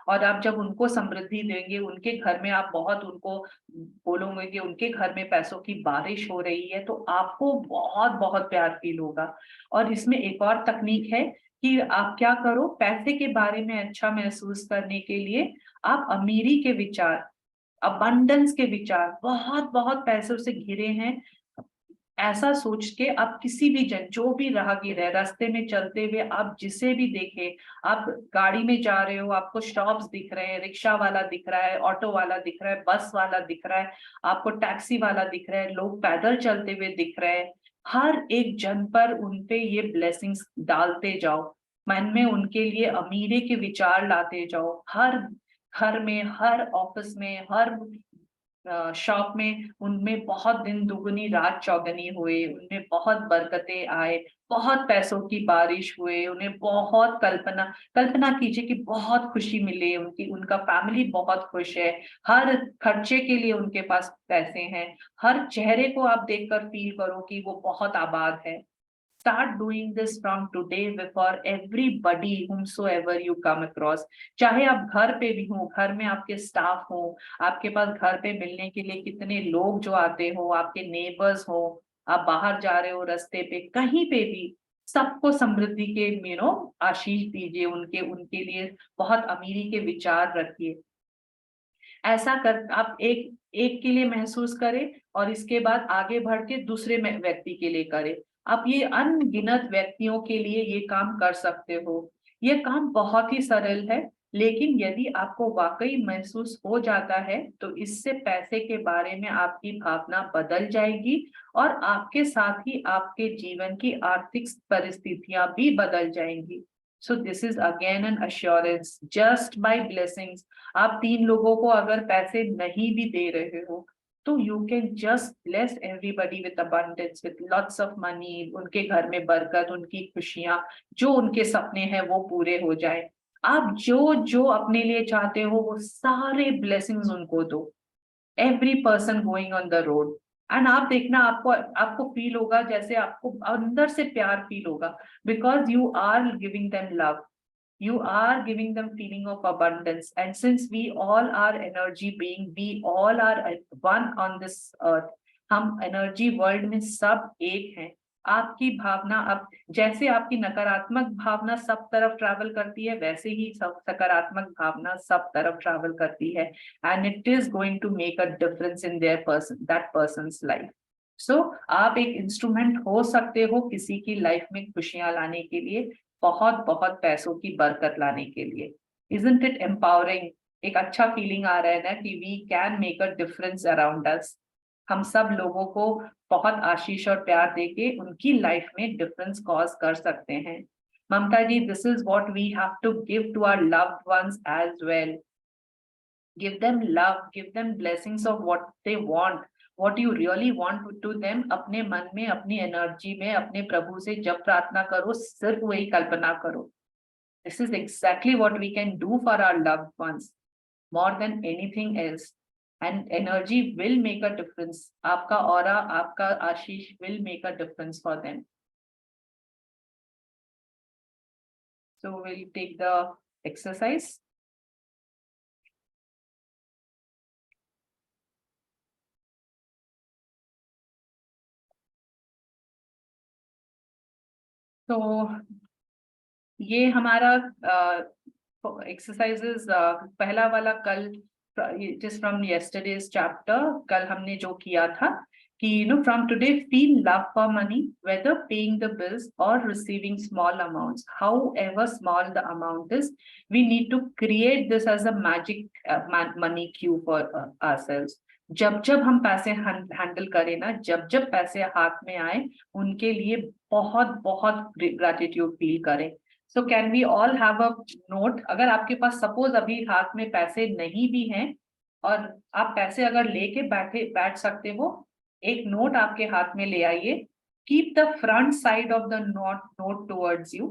[SPEAKER 5] और आप जब उनको समृद्धि देंगे, उनके घर में आप बहुत उनको बोलोगे कि उनके घर में पैसों की बारिश हो रही है, तो आपको बहुत बहुत प्यार फील होगा। और इसमें एक और तकनीक है कि आप क्या करो, पैसे के बारे में अच्छा महसूस करने के लिए आप अमीरी के विचार, अबंडेंस के विचार, बहुत बहुत पैसों से घिरे हैं, ऐसा सोच के आप किसी भी जो भी राहगीर है, रास्ते में चलते हुए आप जिसे भी देखे, आप गाड़ी में जा रहे हो, आपको शॉप्स दिख रहे हैं, रिक्शा वाला दिख रहा है, ऑटो वाला दिख रहा है, बस वाला दिख रहा है, आपको टैक्सी वाला दिख रहा है, लोग पैदल चलते हुए दिख रहे हैं, हर एक जन पर उनपे ये ब्लेसिंग्स डालते जाओ, मन में उनके लिए अमीरी के विचार लाते जाओ। हर घर में, हर ऑफिस में, हर शॉप में उनमें बहुत दिन दुगनी रात चौगनी हुए, उनमें बहुत बरकतें आए, बहुत पैसों की बारिश हुए, उन्हें बहुत कल्पना कीजिए कि बहुत खुशी मिले, उनका फैमिली बहुत खुश है, हर खर्चे के लिए उनके पास पैसे हैं, हर चेहरे को आप देखकर फील करो कि वो बहुत आबाद है। Start doing this from today for everybody whomsoever you come across. चाहे आप घर पे भी हो, घर में आपके स्टाफ हो, आपके पास घर पे मिलने के लिए कितने लोग जो आते हो, आपके नेबर्स हो, आप बाहर जा रहे हो रास्ते पे, कहीं पे भी सबको समृद्धि के आशीष दीजिए, उनके लिए बहुत अमीरी के विचार रखिए। ऐसा कर आप एक के लिए महसूस करें और इसके बाद आगे बढ़ के दूसरे व्यक्ति के लिए करें। आप ये अनगिनत व्यक्तियों के लिए ये काम कर सकते हो। ये काम बहुत ही सरल है, लेकिन यदि आपको वाकई महसूस हो जाता है तो इससे पैसे के बारे में आपकी भावना बदल जाएगी और आपके साथ ही आपके जीवन की आर्थिक परिस्थितियां भी बदल जाएंगी। So this is again an assurance, just by blessings. आप 3 लोगों को अगर पैसे नहीं भी दे रहे हो तो you can just bless everybody with abundance, with lots of money. उनके घर में बरकत, उनकी खुशियां, जो उनके सपने हैं वो पूरे हो जाए। आप जो अपने लिए चाहते हो वो सारे blessings उनको दो। Every person going on the road, and आप देखना, आपको फील होगा जैसे आपको अंदर से प्यार फील होगा, because you are giving them love, you are giving them feeling of abundance. And since we all are energy being, we all are one on this earth, हम एनर्जी वर्ल्ड में सब एक हैं। आपकी भावना, अब जैसे आपकी नकारात्मक भावना सब तरफ ट्रैवल करती है, वैसे ही सकारात्मक भावना सब तरफ ट्रैवल करती है, and it is going to make a difference in their person, that person's life. So आप एक इंस्ट्रूमेंट हो सकते हो किसी की लाइफ में खुशियां लाने के लिए, बहुत बहुत पैसों की बरकत लाने के लिए। Isn't it empowering? एक अच्छा फीलिंग आ रहा है ना कि we can make a difference around us। हम सब लोगों को बहुत आशीष और प्यार देके उनकी लाइफ में डिफरेंस कॉज कर सकते हैं। ममता जी, this is what we have to give to our loved ones as well। Give them love, give them blessings of what they want, what you really want to them। अपने मन में, अपनी energy में, अपने प्रभु से जब प्रार्थना करो, सिर्फ वही कल्पना करो। This is exactly what we can do for our loved ones, more than anything else। And energy will make a difference। आपका aura, आपका आशीष will make a difference for them। So we'll take the exercise। तो ये हमारा exercises पहला वाला कल, just from yesterday's chapter, कल हमने जो किया था कि from today feel love for money, whether paying the bills or receiving small amounts, however small the amount is, we need to create this as a magic money cue for ourselves। जब जब हम पैसे handle करें ना, जब जब पैसे हाथ में आए, उनके लिए बहुत बहुत ग्रैटिट्यूड फील करें। So can we all have a note? अगर आपके पास सपोज अभी हाथ में पैसे नहीं भी हैं और आप पैसे अगर लेके बैठ सकते हो, एक नोट आपके हाथ में ले आइए। Keep the front side of the note towards you।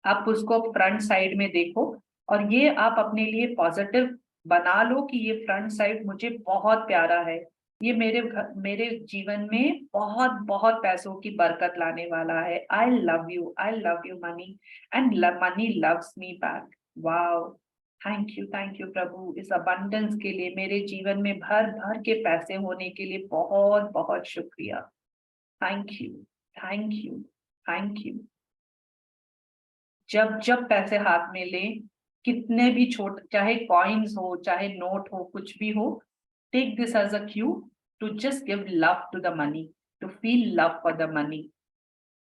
[SPEAKER 5] आप उसको फ्रंट साइड में देखो और ये आप अपने लिए पॉजिटिव बना लो कि ये फ्रंट साइड मुझे बहुत प्यारा है, ये मेरे जीवन में बहुत बहुत पैसों की बरकत लाने वाला है। I love you money, and money loves me back. Wow, thank you प्रभु, इस अबंडेंस के लिए, मेरे जीवन में भर भर के पैसे होने के लिए बहुत बहुत शुक्रिया। Thank you. जब जब पैसे हाथ में ले, कितने भी छोटे, चाहे कॉइन्स हो, चाहे नोट हो, कुछ भी हो, take this as a cue to just give love to the money, to feel love for the money.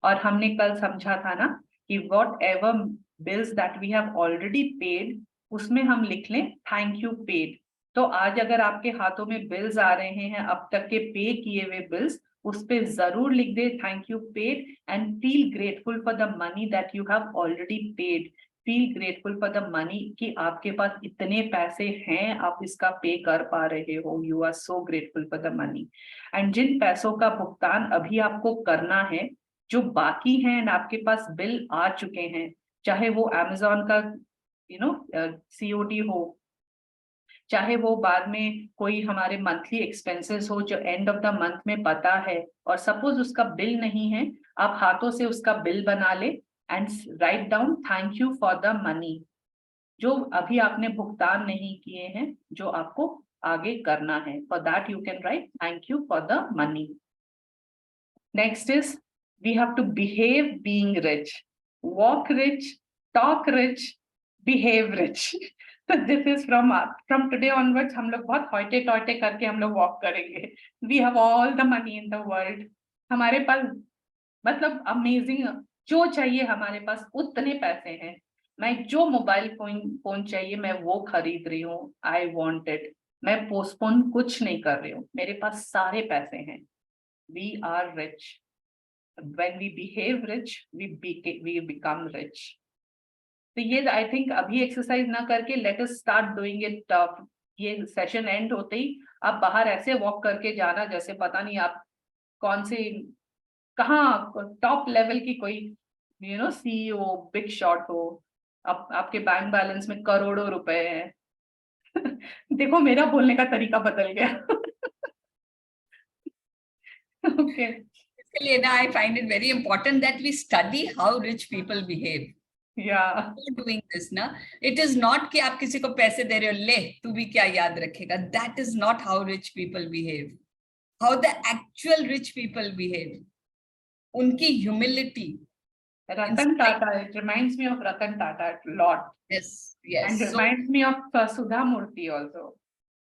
[SPEAKER 5] और हमने कल समझा था ना कि whatever bills that we have already paid, उसमें हम लिख लें थैंक यू पेड। तो आज अगर आपके हाथों में बिल्स आ रहे हैं, अब तक के पे किए हुए बिल्स, उस पे जरूर लिख दे thank you paid, and feel grateful for the money that you have already paid. Feel grateful for the money कि आपके पास इतने पैसे हैं, आप इसका पे कर पा रहे हो। You are so grateful for the money. And जिन पैसों का भुगतान अभी आपको करना है, जो बाकी हैं एंड आपके पास बिल आ चुके हैं, चाहे वो अमेजोन का COD हो, चाहे वो बाद में कोई हमारे मंथली एक्सपेंसेस हो जो एंड ऑफ द मंथ में पता है, और सपोज उसका बिल नहीं है, आप हाथों से उसका बिल बना ले and write down thank you for the money, जो अभी आपने भुगतान नहीं किए हैं, जो आपको आगे करना है। For that you can write thank you for the money. Next is we have to behave being rich, walk rich, talk rich, behave rich। So this is from today onwards, हम लोग बहुत होटे टोटे करके हम लोग वॉक करेंगे। We have all the money in the world। हमारे पास मतलब amazing, जो चाहिए हमारे पास उतने पैसे हैं। मैं जो मोबाइल फोन चाहिए मैं वो खरीद रही हूँ। I want it. मैं पोस्टपोन कुछ नहीं कर रही हूँ, मेरे पास सारे पैसे हैं। We are rich। When we behave rich, we become rich। तो ये आई थिंक अभी एक्सरसाइज ना करके let us start doing it. ये सेशन एंड होते ही आप बाहर ऐसे वॉक करके जाना जैसे पता नहीं आप कौन से कहाँ टॉप लेवल की कोई CEO बिग शॉट हो, आपके बैंक बैलेंस में करोड़ों रुपए हैं। देखो मेरा बोलने का तरीका बदल गया। Okay.
[SPEAKER 2] इसलिए ना I find it very important that we study how rich people behave.
[SPEAKER 5] Yeah.
[SPEAKER 2] Doing this ना, it is not कि आप किसी को पैसे दे रहे हो, ले तू भी क्या याद रखेगा. That is not how rich people behave. How the actual rich people behave. उनकी humility.
[SPEAKER 5] Ratan Tata, it reminds me of Ratan Tata a lot.
[SPEAKER 2] Yes, yes.
[SPEAKER 5] And reminds me of Sudha Murthy also.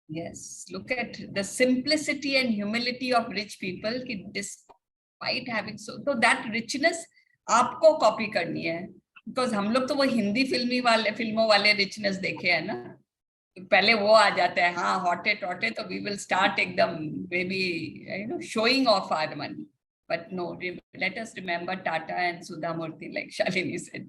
[SPEAKER 2] Yes, look at the simplicity and humility of rich people कि despite having so that richness आपको copy करनी है. Because हम लोग तो वो हिंदी फिल्मों वाले richness देखे हैं ना, पहले वो आ जाता है. हाँ, हॉटे टॉटे, तो we will start एकदम maybe showing off our money. But no, let us remember Tata and Sudha Murthy, like Shalini said.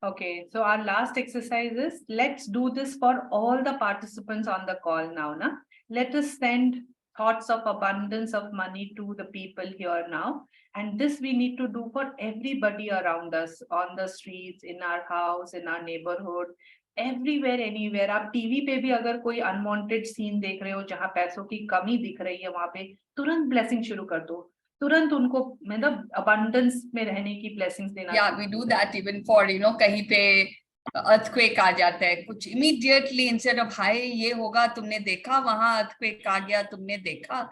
[SPEAKER 5] Okay, so our last exercise is, let's do this for all the participants on the call now. Na? Let us send thoughts of abundance of money to the people here now. And this we need to do for everybody around us, on the streets, in our house, in our neighborhood, everywhere, anywhere. आप TV पे भी अगर कोई unwanted scene देख रहे हो जहाँ पैसों की कमी दिख रही है, वहां पे तुरंत blessing शुरू कर दो. तुरंत उनको मतलब abundance में रहने की blessings देना.
[SPEAKER 2] Yeah, we do that even for कहीं पे earthquake आ जाता है, कुछ immediately instead of हाय ये होगा, तुमने देखा वहां earthquake आ गया, तुमने देखा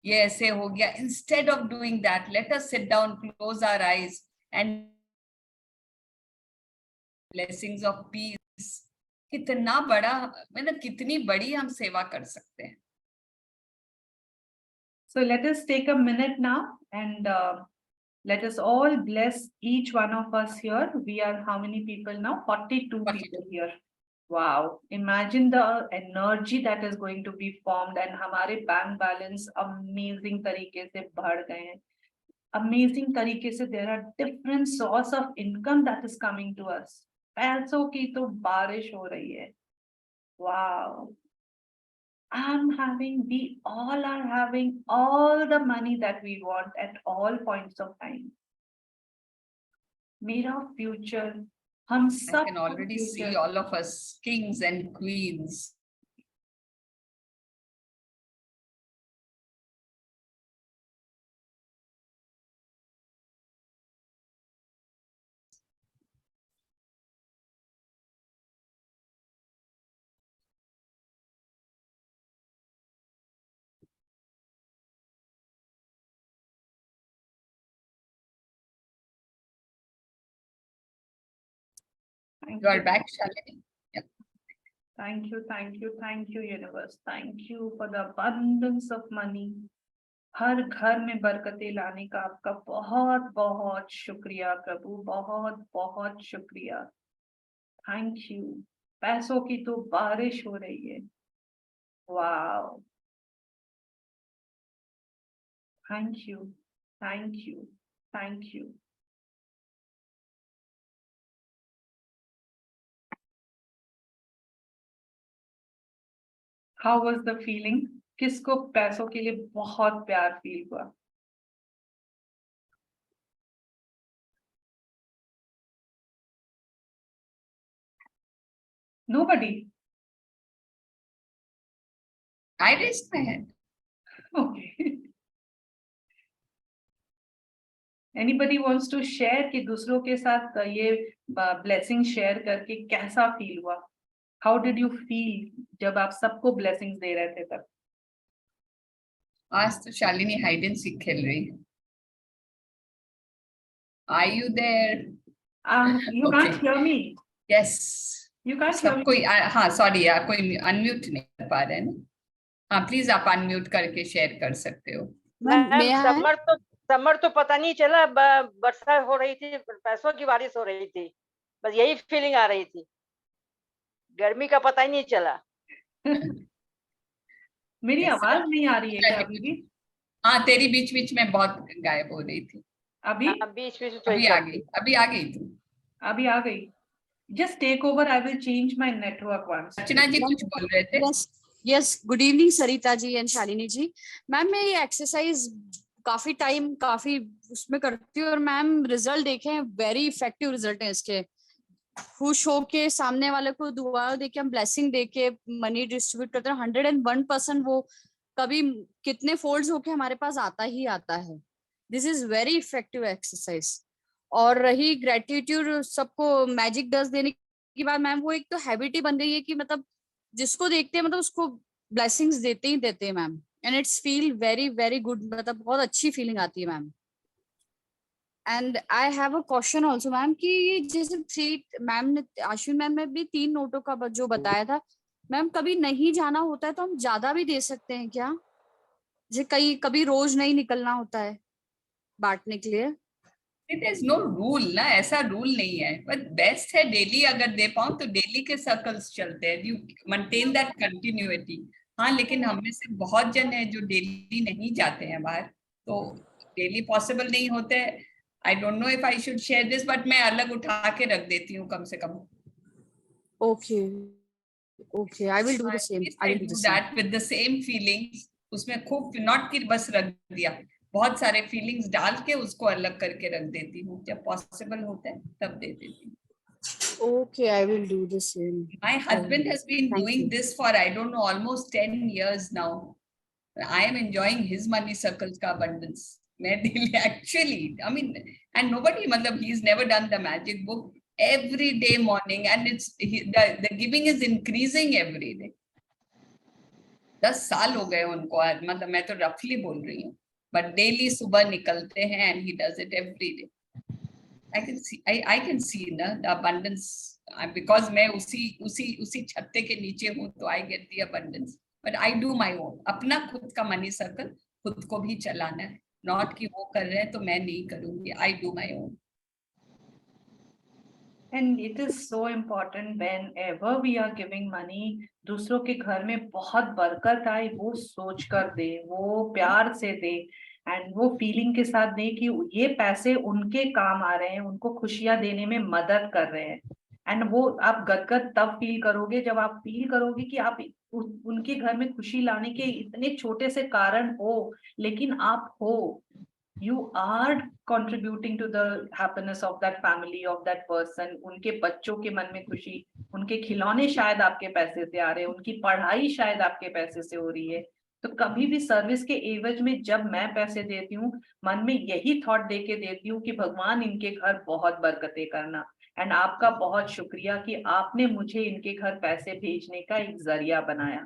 [SPEAKER 2] ये ऐसे हो गया. Instead of doing that, let us sit down, close our eyes and blessings of peace. कितना बड़ा, मतलब कितनी बड़ी हम सेवा कर सकते हैं.
[SPEAKER 5] So let us take a minute now and let us all bless each one of us here. We are how many people now? 42 people here. Wow. Imagine the energy that is going to be formed, and हमारे bank balance amazing तरीके से बढ़ गए हैं. Amazing तरीके से there are different source of income that is coming to us. पैसों की तो बारिश हो रही है. Wow. We all are having all the money that we want at all points of time. Mera future, hum sab
[SPEAKER 2] I can already see all of us kings and queens. You are back, Shalini. Yeah.
[SPEAKER 5] Thank you, universe. Thank you for the abundance of money. हर घर में बरकतें लाने का आपका बहुत बहुत शुक्रिया प्रभु, बहुत बहुत शुक्रिया. Thank you. पैसों की तो बारिश हो रही है. Wow. Thank you. How was the feeling? किसको पैसों के लिए बहुत प्यार फील हुआ? Nobody.
[SPEAKER 2] I raised my hand.
[SPEAKER 5] Okay. Anybody wants to share कि दूसरों के साथ ये blessing share करके कैसा feel हुआ? How did you feel जब आप सबको blessings दे रहे थे तब?
[SPEAKER 2] आज तो शालिनी हाइड एंड सीक खेल रही है. Are you there?
[SPEAKER 5] You
[SPEAKER 2] Okay.
[SPEAKER 5] can't hear me.
[SPEAKER 2] Yes.
[SPEAKER 5] You can't hear
[SPEAKER 2] सब
[SPEAKER 5] me.
[SPEAKER 2] कोई हाँ सॉरी यार, कोई अनम्यूट नहीं कर पा रहे हैं ना. हाँ प्लीज आप अनम्यूट करके शेयर कर सकते हो.
[SPEAKER 1] समर तो पता नहीं चला, बरसात हो रही थी, पैसों की बारिश हो रही थी, बस यही फीलिंग आ रही थी. गर्मी का पता ही नहीं चला.
[SPEAKER 5] मेरी आवाज नहीं आ रही है क्या आपकी?
[SPEAKER 2] हाँ तेरी बीच बीच में बहुत गायब हो रही थी.
[SPEAKER 5] अभी
[SPEAKER 1] बीच बीच
[SPEAKER 2] अभी आ गई तू.
[SPEAKER 5] अभी आ गई. Just take over. I will change my network once.
[SPEAKER 2] अर्चना जी कुछ बोल रहे थे.
[SPEAKER 8] Yes. Good evening, Sarita ji and Shalini ji. Ma'am मैं ये एक्सरसाइज काफी टाइम काफी उसमें करती हूँ और मैम रिजल्ट देखे हैं, वेरी इफेक्टिव रिजल्ट है इसके. खुश होके सामने वाले को दुआ देके हम ब्लेसिंग देके मनी डिस्ट्रीब्यूट करते हैं, 101% वो कभी कितने फोल्ड्स होके हमारे पास आता ही आता है। This is very effective exercise. और रही ग्रेटिट्यूड सबको मैजिक डस्ट देने की बात, मैम वो एक तो हैबिट ही बन गई है कि मतलब जिसको देखते हैं मतलब उसको ब्लेसिंग्स देते ही देते हैं ma'am, and it's feel very very good, मतलब बहुत अच्छी फीलिंग आती है ma'am. And I have a question also ma'am कि जैसे 3 मैम ने, अश्विन मैम ने भी 3 नोटों का जो बताया था मैम, कभी नहीं जाना होता है तो हम ज्यादा भी दे सकते हैं क्या? जैसे कभी रोज नहीं निकलना होता है बांटने के लिए।
[SPEAKER 2] इट इज नो रूल ना, ऐसा रूल नहीं है, बट बेस्ट है डेली अगर दे पाओ तो डेली के सर्कल्स चलते हैं, यू मेंटेन दैट कंटिन्यूटी। हाँ, लेकिन हम में से बहुत जन है जो डेली नहीं जाते हैं बाहर, तो डेली पॉसिबल नहीं होते। I don't know if I should share this, but मैं अलग उठा के रख देती हूँ कम से कम।
[SPEAKER 8] Okay okay, I will do the same, I will do
[SPEAKER 2] that with the same feelings, उसमें खूब नॉट कि बस रख दिया, बहुत सारे फीलिंग्स डाल के उसको अलग करके रख देती हूँ, जब पॉसिबल होता है तब दे देती हूँ।
[SPEAKER 8] Okay, I will do the same.
[SPEAKER 2] My husband has been
[SPEAKER 8] Thank
[SPEAKER 2] doing
[SPEAKER 8] you.
[SPEAKER 2] this for I don't know almost 10 years now. I am enjoying his money circles ka abundance. Actually, I mean, and nobody, matlab, he's never done the magic book every day morning, and the giving is increasing every day. 10 साल हो गए उनको, मतलब मैं तो रफली बोल रही हूँ, but daily सुबह निकलते हैं and he does it every day. I can see na the abundance, because मैं उसी छत्ते के नीचे हूँ, तो I get the abundance. But I do my own, अपना खुद का मनी सर्कल खुद को भी चलाना है, नॉट कि वो कर रहे हैं तो मैं नहीं करूंगी। I do my own.
[SPEAKER 5] And it is so important whenever we are giving money, दूसरों के घर में बहुत बरकत आए वो सोच कर दे, वो प्यार से दे, एंड वो फीलिंग के साथ दे कि ये पैसे उनके काम आ रहे हैं, उनको खुशियां देने में मदद कर रहे हैं। एंड वो आप गदगद तब फील करोगे जब आप फील करोगे कि आप उनके घर में खुशी लाने के इतने छोटे से कारण हो, लेकिन आप हो, you are contributing to the happiness of that family, of that person. उनके बच्चों के मन में खुशी, उनके खिलौने शायद आपके पैसे से आ रहे हैं, उनकी पढ़ाई शायद आपके पैसे से हो रही है। तो कभी भी सर्विस के एवज में जब मैं पैसे देती हूँ, मन में यही थॉट दे के देती हूँ कि भगवान इनके घर बहुत बरकतें करना, एंड आपका बहुत शुक्रिया कि आपने मुझे इनके घर पैसे भेजने का एक जरिया बनाया।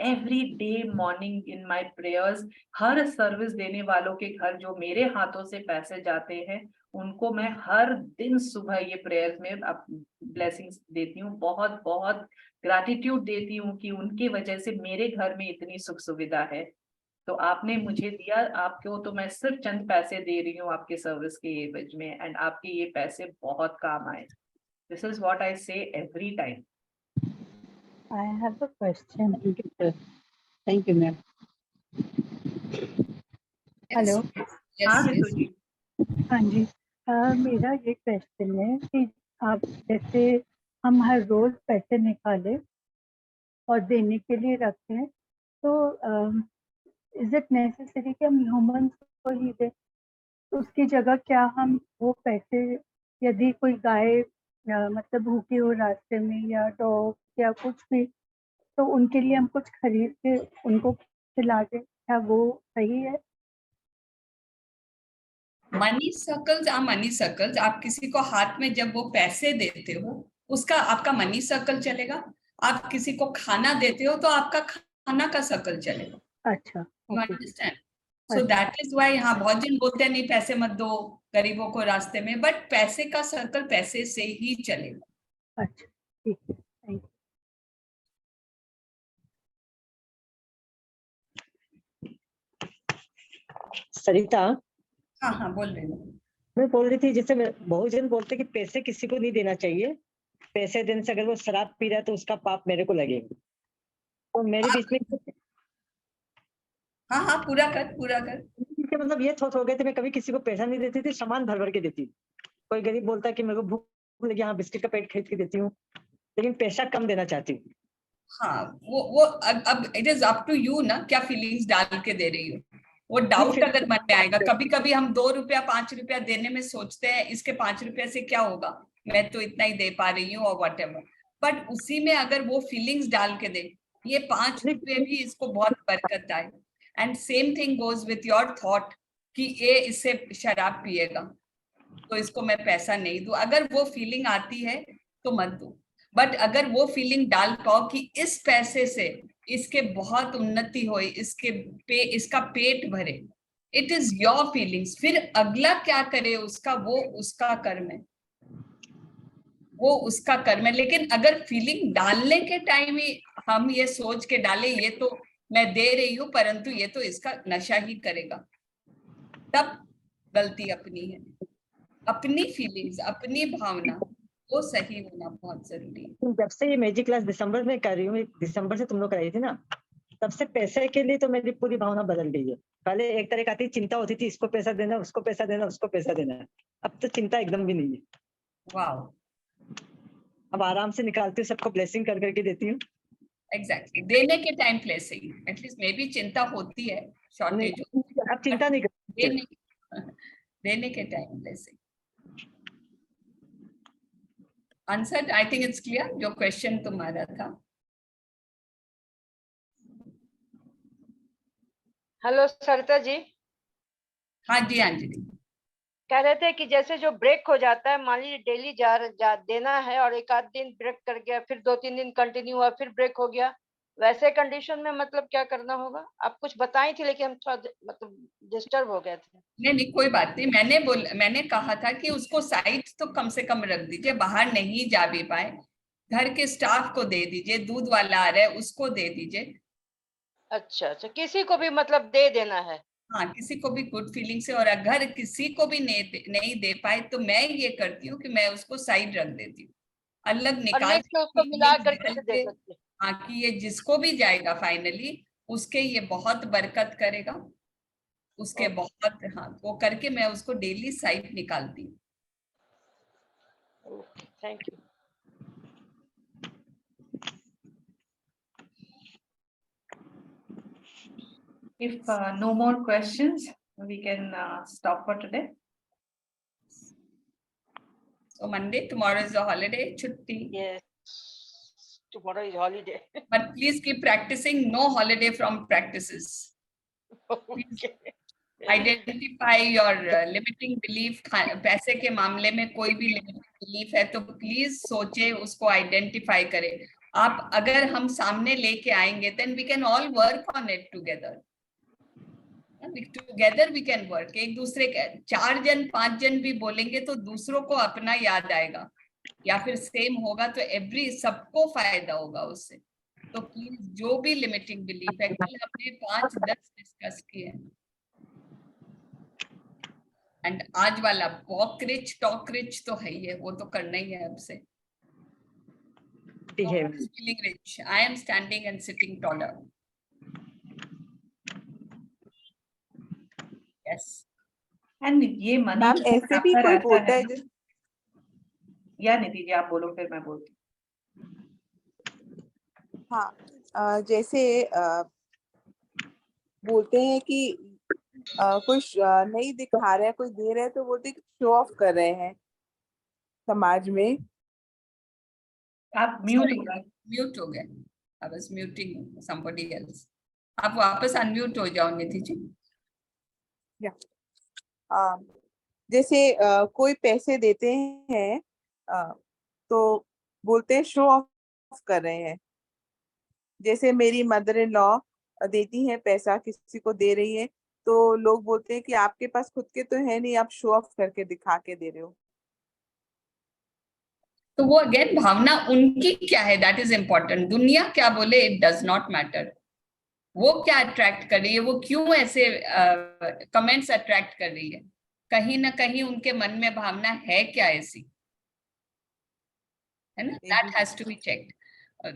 [SPEAKER 5] Every day morning in my prayers, her service देने वालों के घर जो मेरे हाथों से पैसे जाते हैं, उनको मैं हर दिन सुबह ये प्रेयर्स में ब्लेसिंग्स देती हूँ, बहुत बहुत ग्रैटिट्यूड देती हूँ कि उनकी वजह से मेरे घर में इतनी सुख सुविधा है। तो आपने मुझे दिया, आपको तो मैं सिर्फ चंद पैसे दे रही हूँ आपके सर्विस के एवज में, एंड आपके ये पैसे बहुत काम आए। दिस इज व्हाट आई से every time.
[SPEAKER 9] I have a question. Thank you, ma'am.
[SPEAKER 2] Yes.
[SPEAKER 9] Hello.
[SPEAKER 2] Yes.
[SPEAKER 9] हाँ जी, मेरा ये क्वेश्चन है कि आप जैसे हम हर रोज पैसे निकाले और देने के लिए रखते हैं, तो इज इट नेसेसरी कि हम ह्यूमंस को ही दें? उसकी जगह क्या हम वो पैसे, यदि कोई गाय मतलब भूखी हो रास्ते में या डॉग या कुछ भी, तो उनके लिए हम कुछ खरीद के उनको खिला दें, क्या वो सही है?
[SPEAKER 2] मनी सर्कल्स, आप किसी को हाथ में जब वो पैसे देते हो, उसका आपका मनी सर्कल चलेगा। आप किसी को खाना देते हो तो आपका खाना का सर्कल चलेगा।
[SPEAKER 9] अच्छा,
[SPEAKER 2] you understand? So that is why यहाँ बहुत जन बोलते हैं नहीं पैसे मत दो गरीबों को रास्ते में, बट पैसे का सर्कल पैसे से ही चलेगा।
[SPEAKER 9] अच्छा, ठीक है, थैंक यू।
[SPEAKER 10] सरिता,
[SPEAKER 2] हाँ बोल रही हूँ।
[SPEAKER 10] मैं बोल रही थी, जैसे बहुत जन बोलते कि पैसे किसी को नहीं देना चाहिए, पैसे देने से अगर वो शराब पी रहा है तो उसका पाप मेरे को लगेगा। तो मेरे बीच में
[SPEAKER 2] हाँ पूरा कर।
[SPEAKER 10] मतलब ये थोट हो गए थे, मैं कभी किसी को पैसा नहीं देती थी, सामान भर भर के देती हूँ। कोई गरीब बोलता है कि मेरे को भूख लगी, हाँ बिस्किट का पैकेट खरीद के देती हूँ, लेकिन पैसा कम देना चाहती हूँ।
[SPEAKER 2] हाँ वो अब it is up to you ना, क्या फीलिंग्स डाल के दे रही हो। वो डाउट अगर मन में आएगा, कभी कभी हम 2 रुपया 5 रुपया देने में सोचते हैं इसके 5 रुपया से क्या होगा, मैं तो इतना ही दे पा रही हूँ और व्हाटएवर, बट उसी में अगर वो फीलिंग्स डाल के दे, ये 5 रुपए भी इसको बहुत बरकत आए। And same thing goes with your thought कि ये इससे शराब पिएगा तो इसको मैं पैसा नहीं दूं। अगर वो फीलिंग आती है तो मत दो, बट अगर वो फीलिंग डाल पाओ कि इस पैसे से इसके बहुत उन्नति हो, इसका पेट भरे, इट इज योर फीलिंग्स। फिर अगला क्या करे उसका, वो उसका कर्म है, वो उसका कर्म है। लेकिन अगर फीलिंग डालने के टाइम ही हम ये सोच के डाले ये तो मैं दे रही हूँ परंतु ये तो इसका नशा ही करेगा, तब गलती अपनी है। अपनी फीलिंग्स, अपनी भावना, वो सही होना बहुत जरूरी है।
[SPEAKER 10] जब से ये मैजिक क्लास दिसंबर में कर रही हूँ, दिसंबर से तुम लोग कराई थी ना, तब से पैसे के लिए तो मेरी पूरी भावना बदल गई है। पहले एक तरह की चिंता होती थी, इसको पैसा देना, उसको पैसा देना, उसको पैसा देना। अब तो चिंता एकदम भी नहीं है।
[SPEAKER 2] वाह,
[SPEAKER 10] अब आराम से निकालती हूँ, सबको ब्लेसिंग कर करके देती हूँ।
[SPEAKER 2] एग्जैक्टली, देने के टाइम ब्लेसिंग, एटलीस्ट मे भी चिंता होती है, शॉर्टेज,
[SPEAKER 10] अब चिंता नहीं करती।
[SPEAKER 2] देने के time blessing. Answer I think it's clear, जो क्वेश्चन तुम्हारा था।
[SPEAKER 1] हेलो सरिता जी।
[SPEAKER 2] हाँ जी, हाँ जी,
[SPEAKER 1] कह रहे थे कि जैसे जो ब्रेक हो जाता है, मान लीजिए डेली जा देना है और एक आध दिन ब्रेक कर गया, फिर 2-3 दिन कंटिन्यू हुआ, फिर ब्रेक हो गया, वैसे कंडीशन में मतलब क्या करना होगा? आप कुछ बताई थी लेकिन हम थोड़ा मतलब डिस्टर्ब हो गए थे।
[SPEAKER 2] नहीं, कोई बात नहीं। मैंने कहा था कि उसको साइड तो कम से कम रख दीजिए, बाहर नहीं जा भी पाए, घर के स्टाफ को दे दीजिए, दूध वाला आ रहा है उसको दे दीजिए।
[SPEAKER 1] अच्छा, किसी को भी मतलब दे देना है?
[SPEAKER 2] हाँ, किसी को भी गुड फीलिंग से। और अगर किसी को भी नहीं दे पाए तो मैं ये करती हूँ कि मैं उसको साइड रख देती हूँ, अलग निकाल
[SPEAKER 1] के उसको मिला करके दे सकते हैं।
[SPEAKER 2] हाँ, कि ये जिसको भी जाएगा फाइनली उसके ये बहुत बरकत करेगा, उसके बहुत, हाँ, वो करके मैं उसको डेली साइड निकालती हूँ।
[SPEAKER 1] Thank you.
[SPEAKER 5] If no more questions, we can stop for today.
[SPEAKER 2] So Monday, tomorrow is a holiday, chutti.
[SPEAKER 1] Yes, tomorrow is holiday.
[SPEAKER 2] But please keep practicing. No holiday from practices.
[SPEAKER 1] Okay.
[SPEAKER 2] Identify your limiting belief. पैसे के मामले में कोई भी limiting belief है तो please सोचे, उसको आइडेंटिफाई करें। आप अगर हम सामने लेके आएंगे then we can all work on it together. Together we can work. एक दूसरे के 4 जन 5 जन भी बोलेंगे तो दूसरों को अपना याद आएगा या फिर सेम होगा तो सबको फायदा होगा उससे। तो प्लीज जो भी लिमिटिंग बिलीफ है, कल हमने 5-10 डिस्कस किए हैं, एंड आज वाला वॉक रिच टॉक रिच तो है ही है, वो तो करना ही है अब से। Feeling rich, I am standing and sitting taller. Yes,
[SPEAKER 5] and ये मनी
[SPEAKER 3] ऐसे भी कोई बोलता है
[SPEAKER 5] या निधि जी आप बोलो फिर मैं बोलती हूँ।
[SPEAKER 3] हाँ, जैसे बोलते हैं कि कोई नहीं दिखा रहा है, कोई दे रहा है तो बोलते शो ऑफ कर रहे हैं समाज में।
[SPEAKER 5] आप म्यूट
[SPEAKER 3] हो
[SPEAKER 2] गए। I was muting somebody else. आप वापस अनम्यूट हो जाओ निधि जी।
[SPEAKER 3] जैसे कोई पैसे देते हैं तो बोलते हैं शो ऑफ कर रहे हैं। जैसे मेरी मदर इन लॉ देती है पैसा, किसी को दे रही है तो लोग बोलते हैं कि आपके पास खुद के तो है नहीं, आप शो ऑफ करके दिखा के दे रहे हो।
[SPEAKER 2] तो वो अगेन भावना उनकी क्या है, दैट इज इम्पोर्टेंट। दुनिया क्या बोले इट डज नॉट मैटर। वो क्या अट्रैक्ट कर रही है, वो क्यों ऐसे कमेंट्स अट्रैक्ट कर रही है, कहीं ना कहीं उनके मन में भावना है क्या ऐसी, है ना? That has to be checked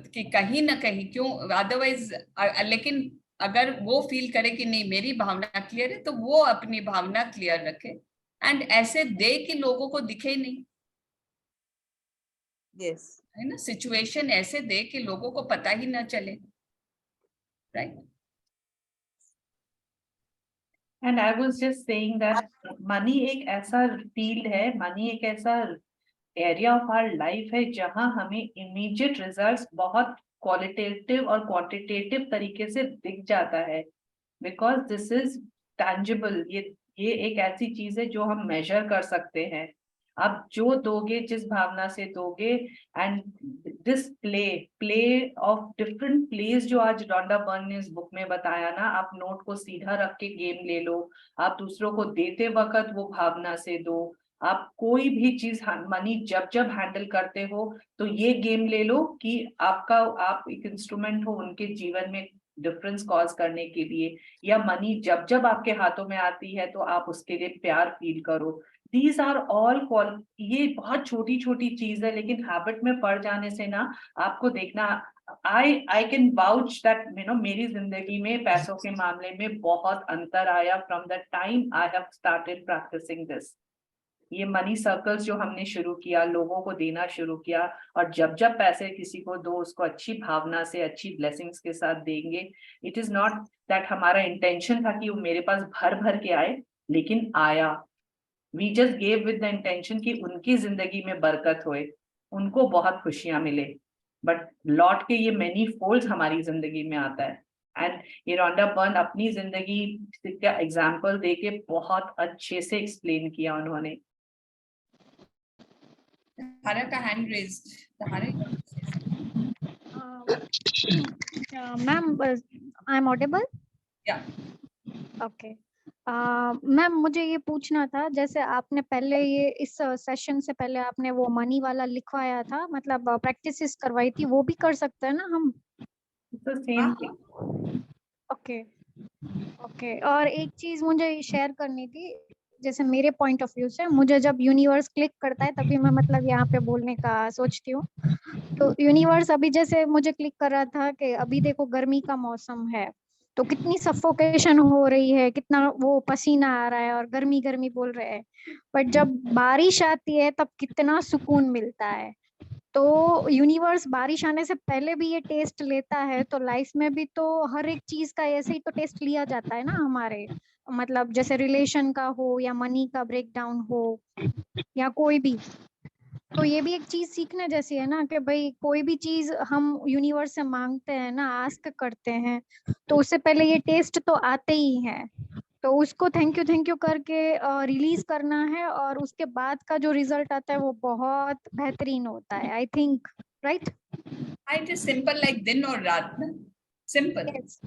[SPEAKER 2] कि कहीं ना कहीं क्यों, अदरवाइज लेकिन अगर वो फील करे कि नहीं मेरी भावना क्लियर है तो वो अपनी भावना क्लियर रखे एंड ऐसे दे कि लोगों को दिखे नहीं।
[SPEAKER 3] yes.
[SPEAKER 2] है ना, सिचुएशन ऐसे दे कि लोगों को पता ही ना चले, right?
[SPEAKER 5] And I was just saying that money एक ऐसा फील्ड है, मनी एक ऐसा एरिया ऑफ आवर लाइफ है जहां हमें इमीडिएट रिजल्ट्स बहुत क्वालिटेटिव और क्वांटिटेटिव तरीके से दिख जाता है, बिकॉज दिस इज टैंजिबल। ये एक ऐसी चीज है जो हम मेजर कर सकते हैं। आप जो दोगे, जिस भावना से दोगे, and this play of different place जो आज रॉन्डा बर्न ने इस बुक में बताया ना, आप नोट को सीधा रख के गेम ले लो, आप दूसरों को देते वक्त वो भावना से दो, आप कोई भी चीज मनी जब जब हैंडल करते हो तो ये गेम ले लो कि आप एक इंस्ट्रूमेंट हो उनके जीवन में डिफरेंस कॉज करने के लिए, या मनी जब जब आपके हाथों में आती है तो आप उसके लिए प्यार फील करो। दीज आर ऑल ये बहुत छोटी छोटी चीज है, लेकिन हैबिट में पड़ जाने से ना आपको देखना, आई कैन वाउच दैट मेरी जिंदगी में पैसों के मामले में बहुत अंतर आया from the time I have started practicing this. ये मनी सर्कल्स जो हमने शुरू किया, लोगों को देना शुरू किया, और जब जब पैसे किसी को दो उसको अच्छी भावना से, अच्छी ब्लेसिंग्स के साथ देंगे। इट इज नॉट दैट हमारा इंटेंशन था कि वो मेरे पास भर भर के आए, लेकिन आया। We just gave with the intention कि उनकी जिंदगी में बरकत होए, उनको बहुत खुशियां मिले, बट लौट के ये मैनी फोल्ड्स हमारी जिंदगी में आता है। एंड ये रॉन्डा बर्न अपनी जिंदगी का एग्जाम्पल देके बहुत अच्छे से एक्सप्लेन किया उन्होंने।
[SPEAKER 2] Tara ka hand raised. Tara,
[SPEAKER 7] ma'am I am audible?
[SPEAKER 2] yeah.
[SPEAKER 7] Okay ma'am, मुझे ये पूछना था, जैसे आपने पहले ये इस सेशन से पहले आपने वो मनी वाला लिखवाया था, मतलब प्रैक्टिसेस करवाई थी, वो भी कर सकते हैं ना हम? Okay okay. और एक चीज मुझे शेयर करनी थी, जैसे मेरे पॉइंट ऑफ व्यू से, मुझे जब यूनिवर्स क्लिक करता है तभी मैं मतलब यहाँ पे बोलने का सोचती हूँ। तो यूनिवर्स अभी जैसे मुझे क्लिक कर रहा था कि अभी देखो गर्मी का मौसम है, तो कितनी सफोकेशन हो रही है, कितना वो पसीना आ रहा है और गर्मी गर्मी बोल रहे हैं, बट जब बारिश आती है तब कितना सुकून मिलता है। तो यूनिवर्स बारिश आने से पहले भी ये टेस्ट लेता है, तो लाइफ में भी तो हर एक चीज का ऐसे ही तो टेस्ट लिया जाता है ना हमारे, मतलब जैसे रिलेशन का हो या मनी का ब्रेकडाउन हो या कोई भी। तो ये भी एक चीज सीखने जैसी है ना, कि भाई कोई भी चीज हम यूनिवर्स से मांगते हैं ना, आस्क करते हैं, तो उससे पहले ये टेस्ट तो आते ही हैं, तो उसको थैंक यू करके रिलीज करना है, और उसके बाद का जो रिजल्ट आता है वो बहुत बेहतरीन होता है, I think, right?
[SPEAKER 2] It is simple like दिन और रात ना, simple.
[SPEAKER 7] Yes.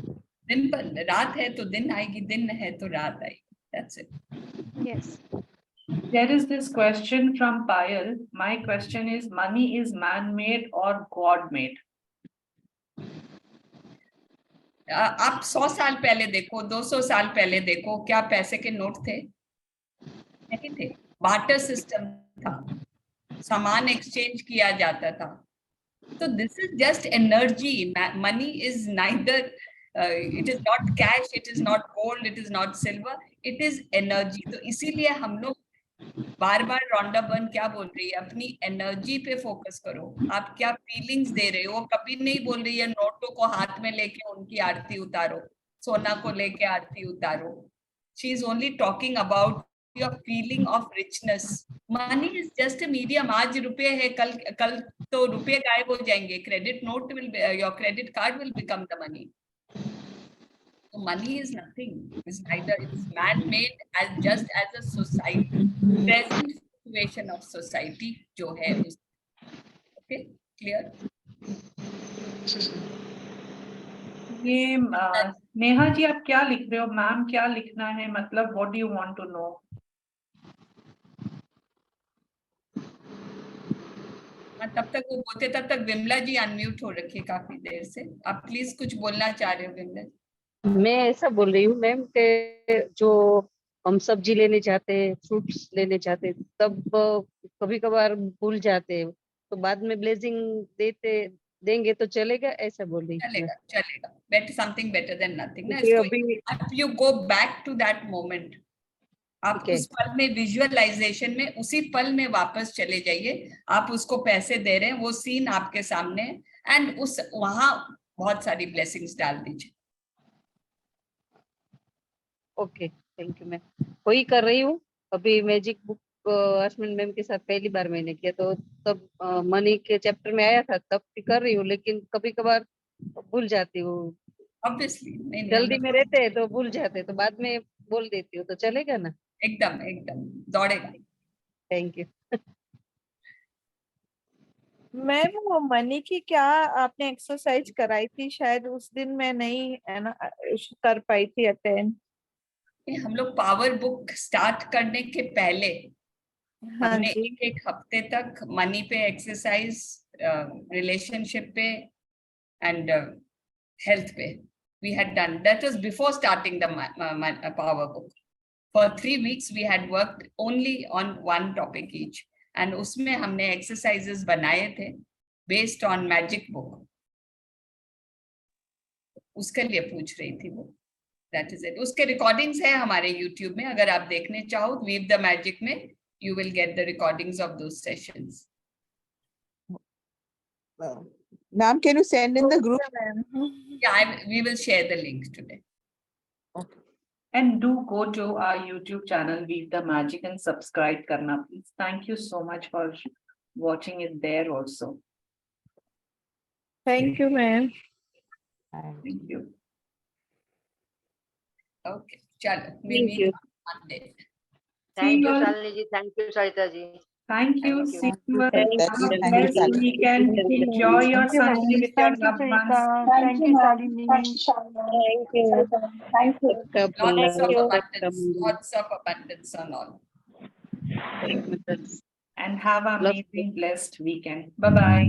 [SPEAKER 2] दिन पर रात है तो दिन आएगी, दिन है तो रात आएगी, that's it.
[SPEAKER 7] Yes.
[SPEAKER 5] There is this question from Payal. My question is, money is man-made or God-made?
[SPEAKER 2] आप 100 साल पहले देखो, 200 साल पहले देखो, क्या पैसे के नोट थे? नहीं थे। बार्टर सिस्टम था, सामान एक्सचेंज किया जाता था। तो this is just energy. Money is neither, it is not cash, it is not gold, it is not silver, it is energy. तो इसीलिए हम लोग बार बार रॉन्डा बर्न क्या बोल रही है, अपनी एनर्जी पे फोकस करो, आप क्या फीलिंग्स दे रहे हो। कभी नहीं बोल रही है नोटों को हाथ में लेके उनकी आरती उतारो, सोना को लेके आरती उतारो। She is only talking about your feeling of richness. Money is just a medium. आज रुपये है, कल तो रुपये गायब हो जाएंगे। Credit note will, your credit card will become the money. So money is nothing. It's neither. It's man-made as just as a society, present situation of society जो है उस. Okay, clear?
[SPEAKER 5] ये नेहा जी आप क्या लिख रहे हो? मैम क्या लिखना है, मतलब what do you want to know?
[SPEAKER 2] तब तक वो बोलते, तब तक विमला जी अनम्यूट हो रखी काफी देर से। आप प्लीज कुछ बोलना चाह रहे हो विमला?
[SPEAKER 1] मैं ऐसा बोल रही हूँ मैम कि जो हम सब्जी लेने जाते हैं, फ्रूट्स लेने जाते हैं, तब कभी कभार भूल जाते हैं, तो बाद में ब्लेसिंग देंगे तो चलेगा, ऐसा बोल रही हूँ।
[SPEAKER 2] चलेगा, चलेगा। Better, something better than nothing ना।
[SPEAKER 1] अभी
[SPEAKER 2] you go back to that moment, आप उस पल में, विजुअलाइजेशन में, उसी पल में वापस चले जाइए। आप उसको पैसे दे रहे हैं, वो सीन आपके सामने, एंड उस वहां बहुत सारी ब्लेसिंग्स डाल दीजिए।
[SPEAKER 1] Okay, thank you. मैं वही कर रही हूँ अभी। मैजिक बुक
[SPEAKER 11] अश्विन मैम के साथ पहली बार मैंने किया, तो तब मनी के चैप्टर में आया था, तब भी कर रही हूँ, लेकिन कभी कभार भूल जाती हूँ।
[SPEAKER 2] ऑब्वियसली नहीं,
[SPEAKER 11] जल्दी में रहते हैं तो भूल जाते हैं, तो बाद में बोल देती हूँ, तो चलेगा ना?
[SPEAKER 2] एकदम एकदम दौड़ेगा।
[SPEAKER 11] Thank you.
[SPEAKER 3] मैम वो मनी की क्या आपने एक्सरसाइज कराई थी? शायद उस दिन मैं नहीं है ना कर पाई थी अटेंड।
[SPEAKER 2] हम लोग पावर बुक स्टार्ट करने के पहले
[SPEAKER 3] हाँ
[SPEAKER 2] हमने
[SPEAKER 3] जी।
[SPEAKER 2] एक हफ्ते तक मनी पे एक्सरसाइज, रिलेशनशिप पे एंड हेल्थ पे we had done. That was before starting the power book. For 3 weeks we had worked only on one topic each, and उसमें हमने exercises बनाए थे based on magic book. उसके लिए पूछ रही थी वो। That is it. उसके recordings है हमारे YouTube में, अगर आप देखने चाहो Weave the Magic में you will get the recordings of those sessions.
[SPEAKER 3] Ma'am, can you send in the group?
[SPEAKER 2] Yeah, we will share the link today.
[SPEAKER 3] Okay.
[SPEAKER 5] And do go to our YouTube channel, Weave the Magic, and subscribe karna, please. Thank you so much for watching it there also.
[SPEAKER 3] Thank you, ma'am.
[SPEAKER 5] Thank you.
[SPEAKER 2] Okay, chalo. We'll
[SPEAKER 11] Thank
[SPEAKER 2] meet
[SPEAKER 11] you.
[SPEAKER 2] on Monday.
[SPEAKER 1] Thank you
[SPEAKER 5] you all.
[SPEAKER 1] Shalini ji, thank you Sarita ji.
[SPEAKER 5] Thank you.
[SPEAKER 1] Thank you.
[SPEAKER 5] See you.
[SPEAKER 3] Thank you,
[SPEAKER 5] Have a
[SPEAKER 3] Thank you,
[SPEAKER 5] blessed
[SPEAKER 3] Shalini.
[SPEAKER 5] weekend. Enjoy your Sunday with your loved ones.
[SPEAKER 9] Thank you, Shalini.
[SPEAKER 6] Thank you.
[SPEAKER 11] Thank you.
[SPEAKER 2] Lots of
[SPEAKER 11] you.
[SPEAKER 2] abundance, lots of abundance on all.
[SPEAKER 5] And have an amazing, blessed weekend. Bye-bye.